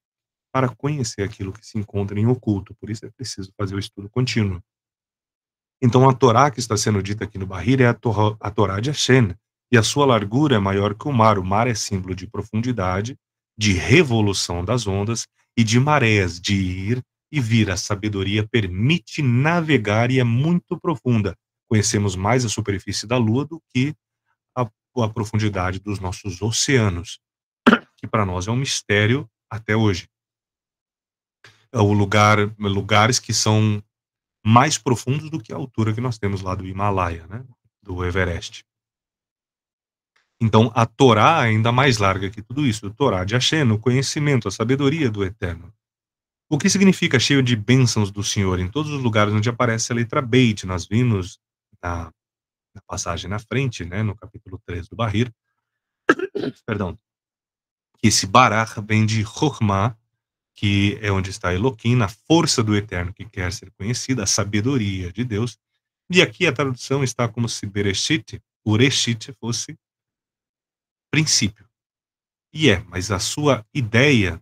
para conhecer aquilo que se encontra em oculto. Por isso é preciso fazer o estudo contínuo. Então a Torá que está sendo dita aqui no Bahir é a Torá de Hashem, e a sua largura é maior que o mar. O mar é símbolo de profundidade, de revolução das ondas e de marés, de ir e vir. A sabedoria permite navegar e é muito profunda. Conhecemos mais a superfície da Lua do que a profundidade dos nossos oceanos, que para nós é um mistério até hoje. É lugares que são mais profundos do que a altura que nós temos lá do Himalaia, né, do Everest. Então, a Torá é ainda mais larga que tudo isso. A Torá de Hashem, o conhecimento, a sabedoria do Eterno. O que significa cheio de bênçãos do Senhor? Em todos os lugares onde aparece a letra Beit, nós vimos na, na passagem na frente, né, no capítulo 3 do Bahir, perdão, que esse Barach vem de Chokhmah, que é onde está Elohim, a força do Eterno que quer ser conhecida, a sabedoria de Deus. E aqui a tradução está como se Bereshit, Ureshit, fosse princípio. E é, mas a sua ideia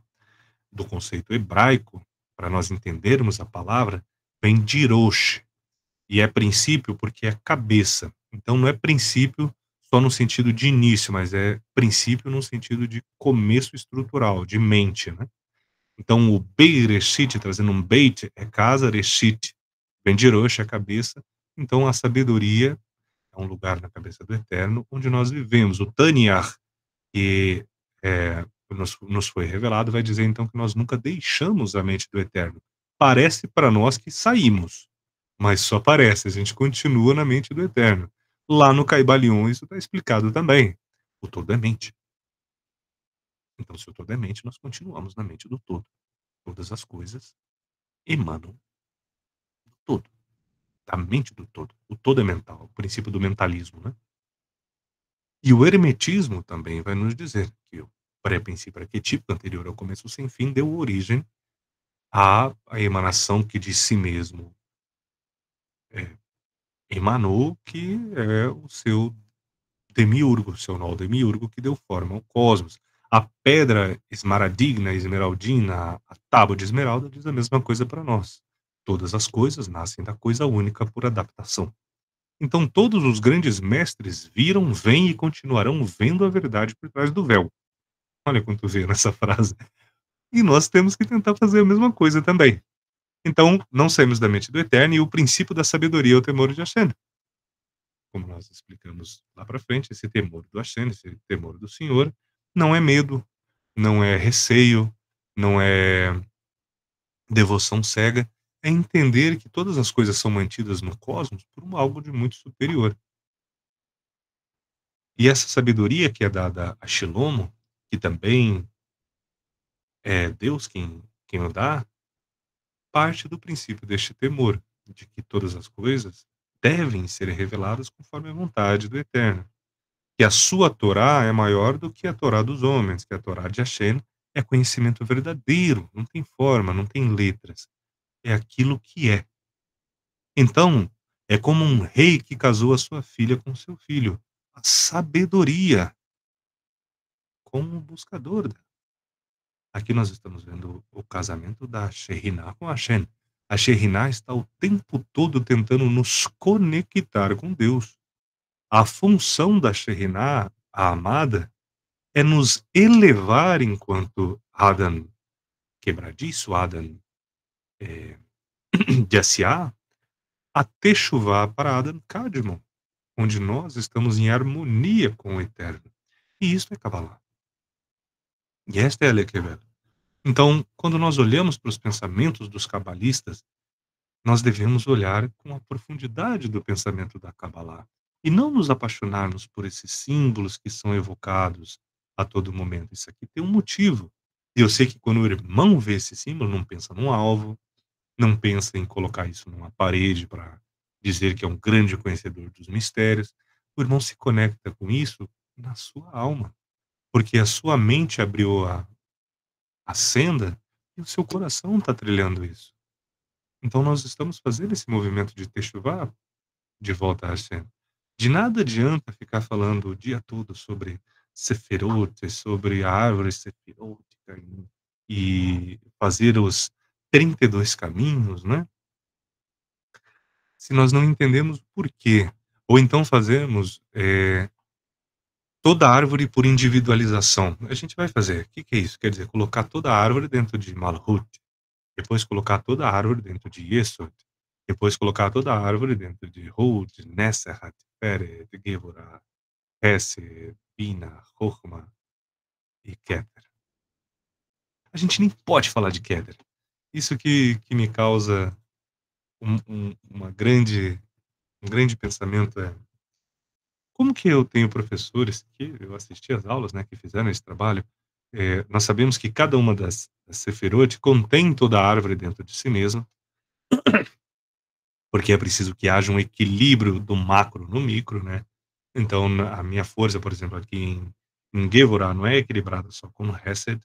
do conceito hebraico, para nós entendermos a palavra, vem de Rosh, e é princípio porque é cabeça. Então não é princípio só no sentido de início, mas é princípio no sentido de começo estrutural, de mente, né? Então o Beireshit, trazendo um Beit, é casa, Reshit, vem de Rosh, é cabeça. Então a sabedoria é um lugar na cabeça do Eterno onde nós vivemos. O Taniar, que nos foi revelado, vai dizer então que nós nunca deixamos a mente do Eterno. Parece para nós que saímos, mas só parece, a gente continua na mente do Eterno. Lá no Caibalion isso está explicado também. O todo é mente. Então, se o todo é mente, nós continuamos na mente do todo. Todas as coisas emanam do todo, da mente do todo. O todo é mental, o princípio do mentalismo, né? E o hermetismo também vai nos dizer que o pré-princípio arquetípico anterior ao começo sem fim deu origem à emanação que de si mesmo é, emanou, que é o seu demiurgo, seu nó demiurgo que deu forma ao cosmos. A pedra esmaradigna, esmeraldina, a tábua de esmeralda diz a mesma coisa para nós. Todas as coisas nascem da coisa única por adaptação. Então todos os grandes mestres viram, veem e continuarão vendo a verdade por trás do véu. Olha quanto vê nessa frase. E nós temos que tentar fazer a mesma coisa também. Então, não saímos da mente do Eterno, e o princípio da sabedoria é o temor de Hashem. Como nós explicamos lá para frente, esse temor do Hashem, esse temor do Senhor, não é medo, não é receio, não é devoção cega, é entender que todas as coisas são mantidas no cosmos por algo de muito superior. E essa sabedoria que é dada a Shilomo, que também é Deus quem o dá, parte do princípio deste temor, de que todas as coisas devem ser reveladas conforme a vontade do Eterno. Que a sua Torá é maior do que a Torá dos homens, que a Torá de Hashem é conhecimento verdadeiro, não tem forma, não tem letras, é aquilo que é. Então, é como um rei que casou a sua filha com seu filho, a sabedoria como buscador. Aqui nós estamos vendo o casamento da Shekhinah com Hashem. A Shekhinah está o tempo todo tentando nos conectar com Deus. A função da Shekhinah, a amada, é nos elevar enquanto Adam quebradiço, Adam eh, de Asiá, a Teshuvá para Adam Kadmon, onde nós estamos em harmonia com o Eterno. E isso é Kabbalah. E esta é a Lekever. Então, quando nós olhamos para os pensamentos dos cabalistas, nós devemos olhar com a profundidade do pensamento da Kabbalah e não nos apaixonarmos por esses símbolos que são evocados a todo momento. Isso aqui tem um motivo. E eu sei que quando o irmão vê esse símbolo, não pensa num alvo, não pensa em colocar isso numa parede para dizer que é um grande conhecedor dos mistérios. O irmão se conecta com isso na sua alma, porque a sua mente abriu a senda e o seu coração está trilhando isso. Então nós estamos fazendo esse movimento de Teshuvah de volta a Hashem. De nada adianta ficar falando o dia todo sobre Sefirot, sobre a árvore sefirótica e fazer os 32 caminhos, né? Se nós não entendemos o porquê. Ou então fazemos toda a árvore por individualização. A gente vai fazer. O que, que é isso? Quer dizer, colocar toda a árvore dentro de Malhut, depois colocar toda a árvore dentro de Yesod, depois colocar toda a árvore dentro de Hod, Neserhat, Peret, Gevorah, Hesed, Bina, Chokhmah e Keter. A gente nem pode falar de Keter. Isso que me causa um grande pensamento é como que eu tenho professores que eu assisti às aulas, né, que fizeram esse trabalho, Nós sabemos que cada uma das Sefirot contém toda a árvore dentro de si mesma, porque é preciso que haja um equilíbrio do macro no micro, né. Então a minha força, por exemplo, aqui em Gevurah não é equilibrada só com Hesed,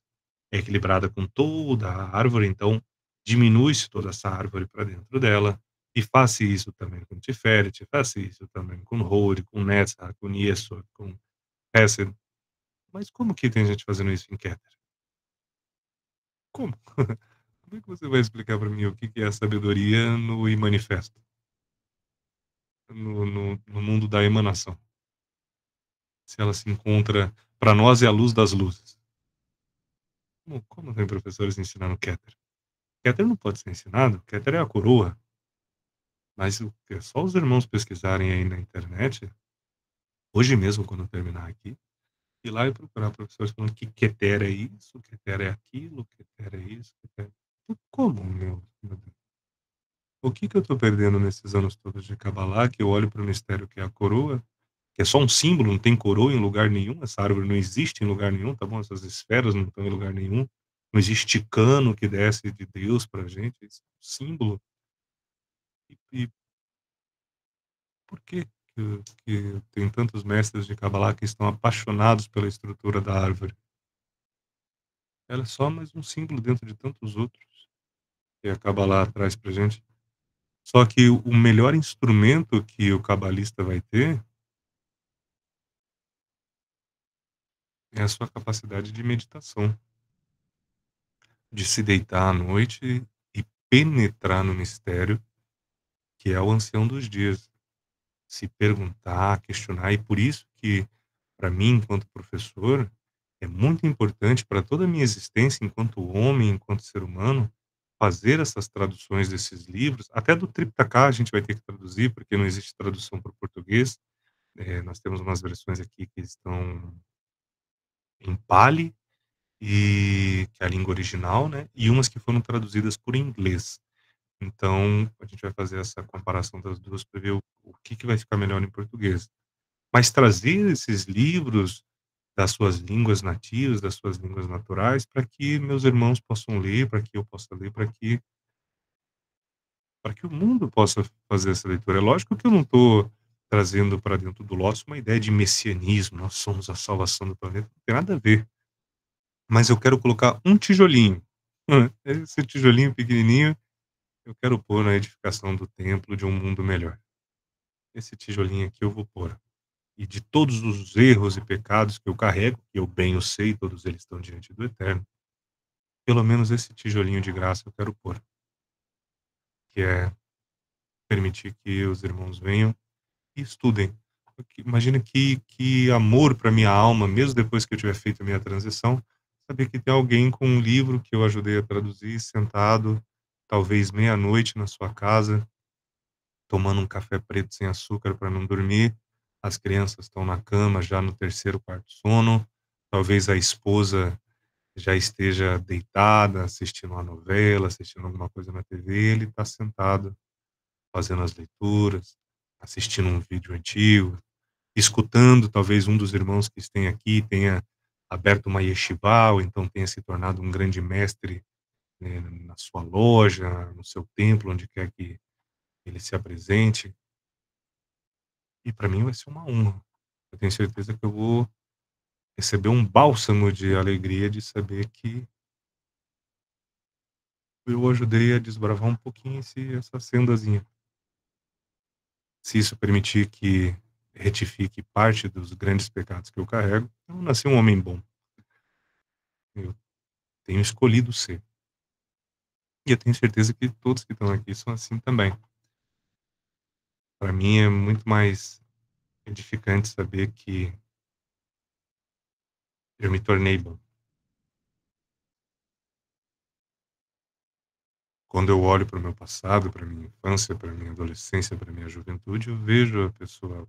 é equilibrada com toda a árvore, então diminui-se toda essa árvore para dentro dela, e faça isso também com Tiferet, faça isso também com Hod, com Netzach, com Yesod, com Hesed. Mas como que tem gente fazendo isso em Keter? Como? Como é que você vai explicar para mim o que que é a sabedoria no e manifesto, no mundo da emanação? Se ela se encontra, para nós é a luz das luzes. Como tem professores ensinando Keter? Keter não pode ser ensinado, Keter é a coroa, mas o é só os irmãos pesquisarem aí na internet, hoje mesmo quando eu terminar aqui, ir lá e procurar professores falando que Keter é isso, Keter é aquilo, Keter é isso, Keter como, meu Deus? O que que eu estou perdendo nesses anos todos de Kabbalah, que eu olho para o mistério que é a coroa, que é só um símbolo, não tem coroa em lugar nenhum, essa árvore não existe em lugar nenhum, tá bom? Essas esferas não estão em lugar nenhum, não existe cano que desce de Deus pra gente, isso é um símbolo. E por que tem tantos mestres de Kabbalah que estão apaixonados pela estrutura da árvore? Ela é só mais um símbolo dentro de tantos outros que a Kabbalah traz pra gente. Só que o melhor instrumento que o cabalista vai ter é a sua capacidade de meditação, de se deitar à noite e penetrar no mistério, que é o ancião dos dias. Se perguntar, questionar, e por isso que, para mim, enquanto professor, é muito importante para toda a minha existência enquanto homem, enquanto ser humano, fazer essas traduções desses livros, até do Triptacá a gente vai ter que traduzir, porque não existe tradução para o português. Nós temos umas versões aqui que estão em Pali, que é a língua original, né, e umas que foram traduzidas por inglês. Então, a gente vai fazer essa comparação das 2 para ver o que que vai ficar melhor em português. Mas trazer esses livros das suas línguas nativas, das suas línguas naturais, para que meus irmãos possam ler, para que eu possa ler, para que o mundo possa fazer essa leitura. É lógico que eu não estou trazendo para dentro do Lotus uma ideia de messianismo, nós somos a salvação do planeta, não tem nada a ver. Mas eu quero colocar um tijolinho. Esse tijolinho pequenininho, eu quero pôr na edificação do templo de um mundo melhor. Esse tijolinho aqui eu vou pôr. E de todos os erros e pecados que eu carrego, que eu bem o sei, todos eles estão diante do Eterno, pelo menos esse tijolinho de graça eu quero pôr, que é permitir que os irmãos venham e estudem. Porque imagina que amor para minha alma, mesmo depois que eu tiver feito a minha transição, saber que tem alguém com um livro que eu ajudei a traduzir, sentado, talvez meia-noite na sua casa, tomando um café preto sem açúcar para não dormir, as crianças estão na cama já no terceiro quarto sono, talvez a esposa já esteja deitada, assistindo uma novela, assistindo alguma coisa na TV, ele está sentado fazendo as leituras, assistindo um vídeo antigo, escutando, talvez um dos irmãos que tem aqui tenha aberto uma yeshivá, ou então tenha se tornado um grande mestre, na sua loja, no seu templo, onde quer que ele se apresente. E para mim vai ser uma honra. Eu tenho certeza que eu vou receber um bálsamo de alegria de saber que eu ajudei a desbravar um pouquinho essa sendazinha. Se isso permitir que retifique parte dos grandes pecados que eu carrego, eu nasci um homem bom. Eu tenho escolhido ser. E eu tenho certeza que todos que estão aqui são assim também. Para mim é muito mais edificante saber que eu me tornei bom. Quando eu olho para o meu passado, para minha infância, para minha adolescência, para minha juventude, eu vejo a pessoa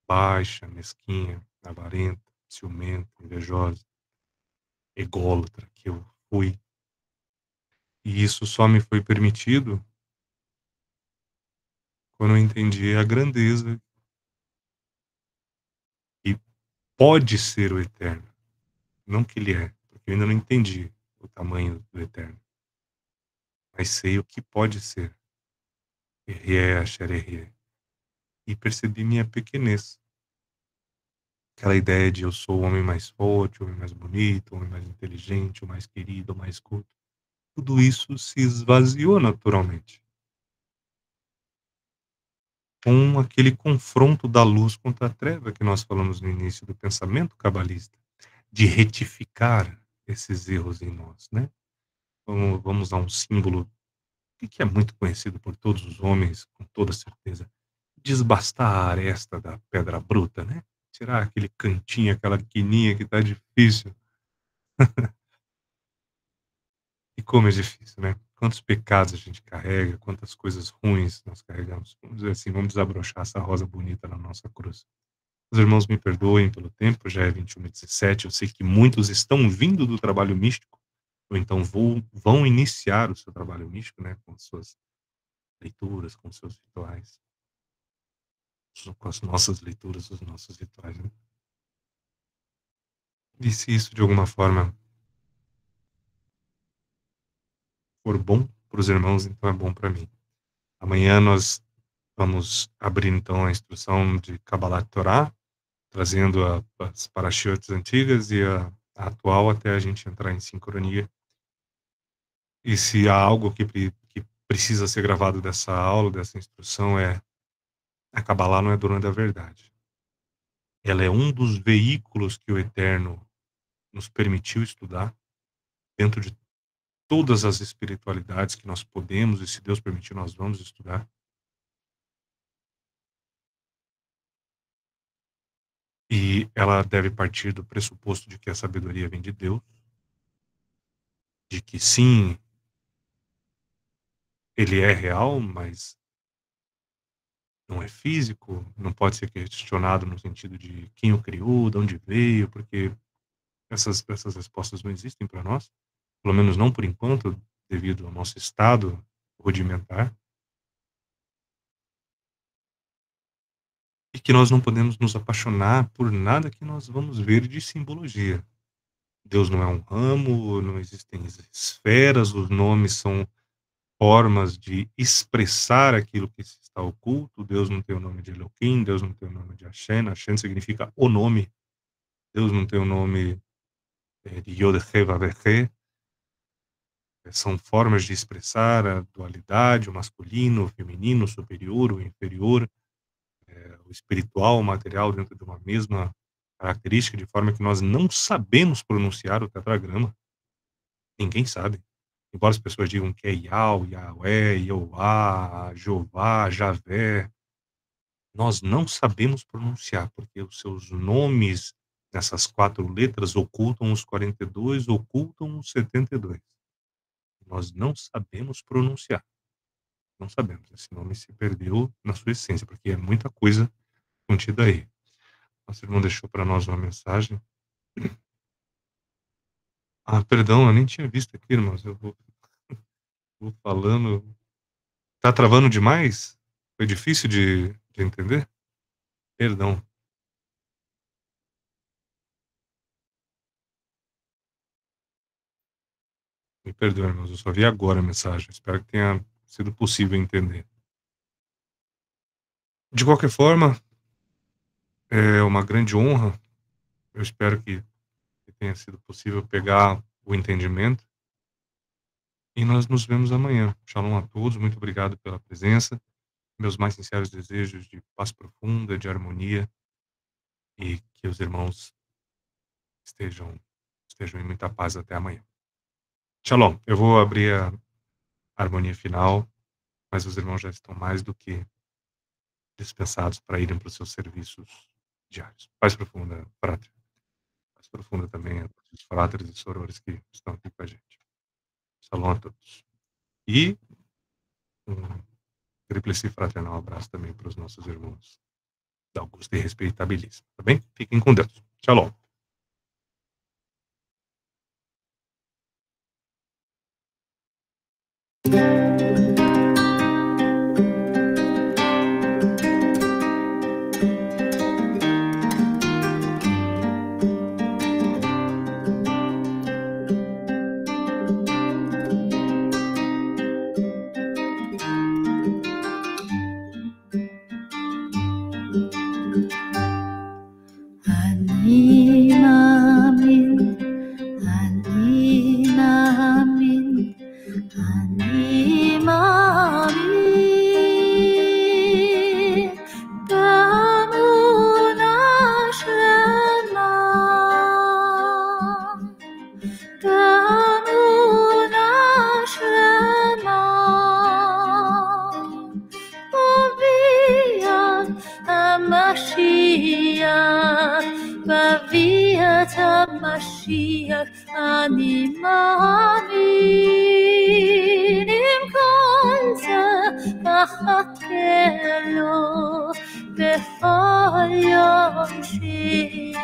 baixa, mesquinha, avarenta, ciumenta, invejosa, ególatra que eu fui. E isso só me foi permitido quando eu entendi a grandeza que pode ser o eterno, não que ele é. porque eu ainda não entendi o tamanho do eterno, mas sei o que pode ser. Erie Asher Erie. E percebi minha pequenez. Aquela ideia de eu sou o homem mais forte, o homem mais bonito, o homem mais inteligente, o mais querido, o mais culto. Tudo isso se esvaziou naturalmente, com aquele confronto da luz contra a treva que nós falamos no início do pensamento cabalista, de retificar esses erros em nós, né. Vamos a um símbolo que é muito conhecido por todos os homens, com toda certeza. Desbastar a aresta da pedra bruta, né. Tirar aquele cantinho, aquela quininha que tá difícil. E como é difícil, né. Quantos pecados a gente carrega, quantas coisas ruins nós carregamos. Vamos dizer assim, vamos desabrochar essa rosa bonita na nossa cruz. Os irmãos me perdoem pelo tempo, já é 21h17, eu sei que muitos estão vindo do trabalho místico, ou então vão iniciar o seu trabalho místico, né, com as suas leituras, com os seus rituais, com as nossas leituras, os nossos rituais, né. E se isso de alguma forma for bom para os irmãos, então é bom para mim. Amanhã nós vamos abrir então a instrução de Kabbalat Torá, trazendo as parashiotes antigas e a atual até a gente entrar em sincronia. E se há algo que precisa ser gravado dessa aula, dessa instrução, é a Kabbalah não é dona da verdade. Ela é um dos veículos que o Eterno nos permitiu estudar, dentro de todas as espiritualidades que nós podemos, e se Deus permitir, nós vamos estudar. E ela deve partir do pressuposto de que a sabedoria vem de Deus, de que sim, ele é real, mas não é físico, não pode ser questionado no sentido de quem o criou, de onde veio, porque essas respostas não existem para nós, pelo menos não por enquanto, devido ao nosso estado rudimentar, e que nós não podemos nos apaixonar por nada que nós vamos ver de simbologia. Deus não é um ramo, não existem esferas, os nomes são formas de expressar aquilo que está oculto. Deus não tem o nome de Elohim, Deus não tem o nome de Hashem, Hashem significa o nome, Deus não tem o nome de Yod-Heh Vav-Heh. São formas de expressar a dualidade, o masculino, o feminino, o superior, o inferior, o espiritual, o material, dentro de uma mesma característica, de forma que nós não sabemos pronunciar o tetragrama. Ninguém sabe. Embora as pessoas digam que é Yau, Yahweh, Jeová, Jeová, Javé, nós não sabemos pronunciar, porque os seus nomes nessas 4 letras ocultam os 42, ocultam os 72. Nós não sabemos pronunciar. Não sabemos. Esse nome se perdeu na sua essência, porque é muita coisa contida aí. Nosso irmão deixou para nós uma mensagem. Ah, perdão, eu nem tinha visto aqui, irmãos. Eu vou falando. Tá travando demais? Foi difícil de entender? Perdão, me perdoe, irmãos. Eu só vi agora a mensagem. Espero que tenha sido possível entender. De qualquer forma, é uma grande honra. Eu espero que tenha sido possível pegar o entendimento. E nós nos vemos amanhã. Shalom a todos. Muito obrigado pela presença. Meus mais sinceros desejos de paz profunda, de harmonia, e que os irmãos estejam estejam em muita paz até amanhã. Shalom. Eu vou abrir a harmonia final, mas os irmãos já estão mais do que dispensados para irem para os seus serviços diários. Paz profunda, frater. Paz profunda também a todos os fráteres e sorores que estão aqui com a gente. Shalom a todos. E um tríplice fraternal abraço também para os nossos irmãos da Augusta e Respeitabilíssima, tá bem? Fiquem com Deus. Shalom. המשיח אני מאמין, עם כל זה מחכה לו בכל יום שיבוא.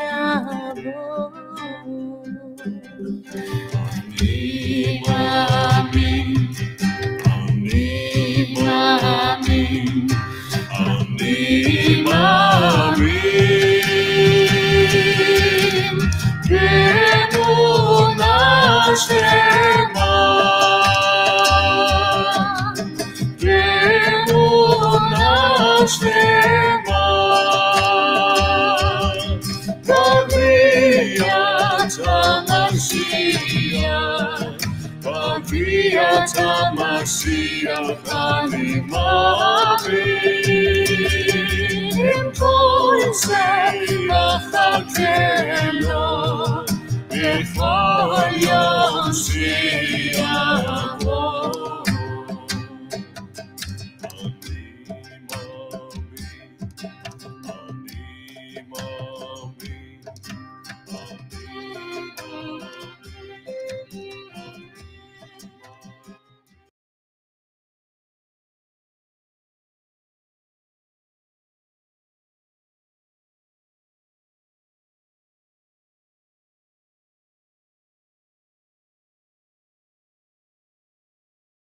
אני מאמין, אני מאמין, אני מאמין, באמונה שלמה, באמונה שלמה, בביאת המשיח, בביאת המשיח אני מאמין, עם כל זה מחכה לו בכל יום שיבוא.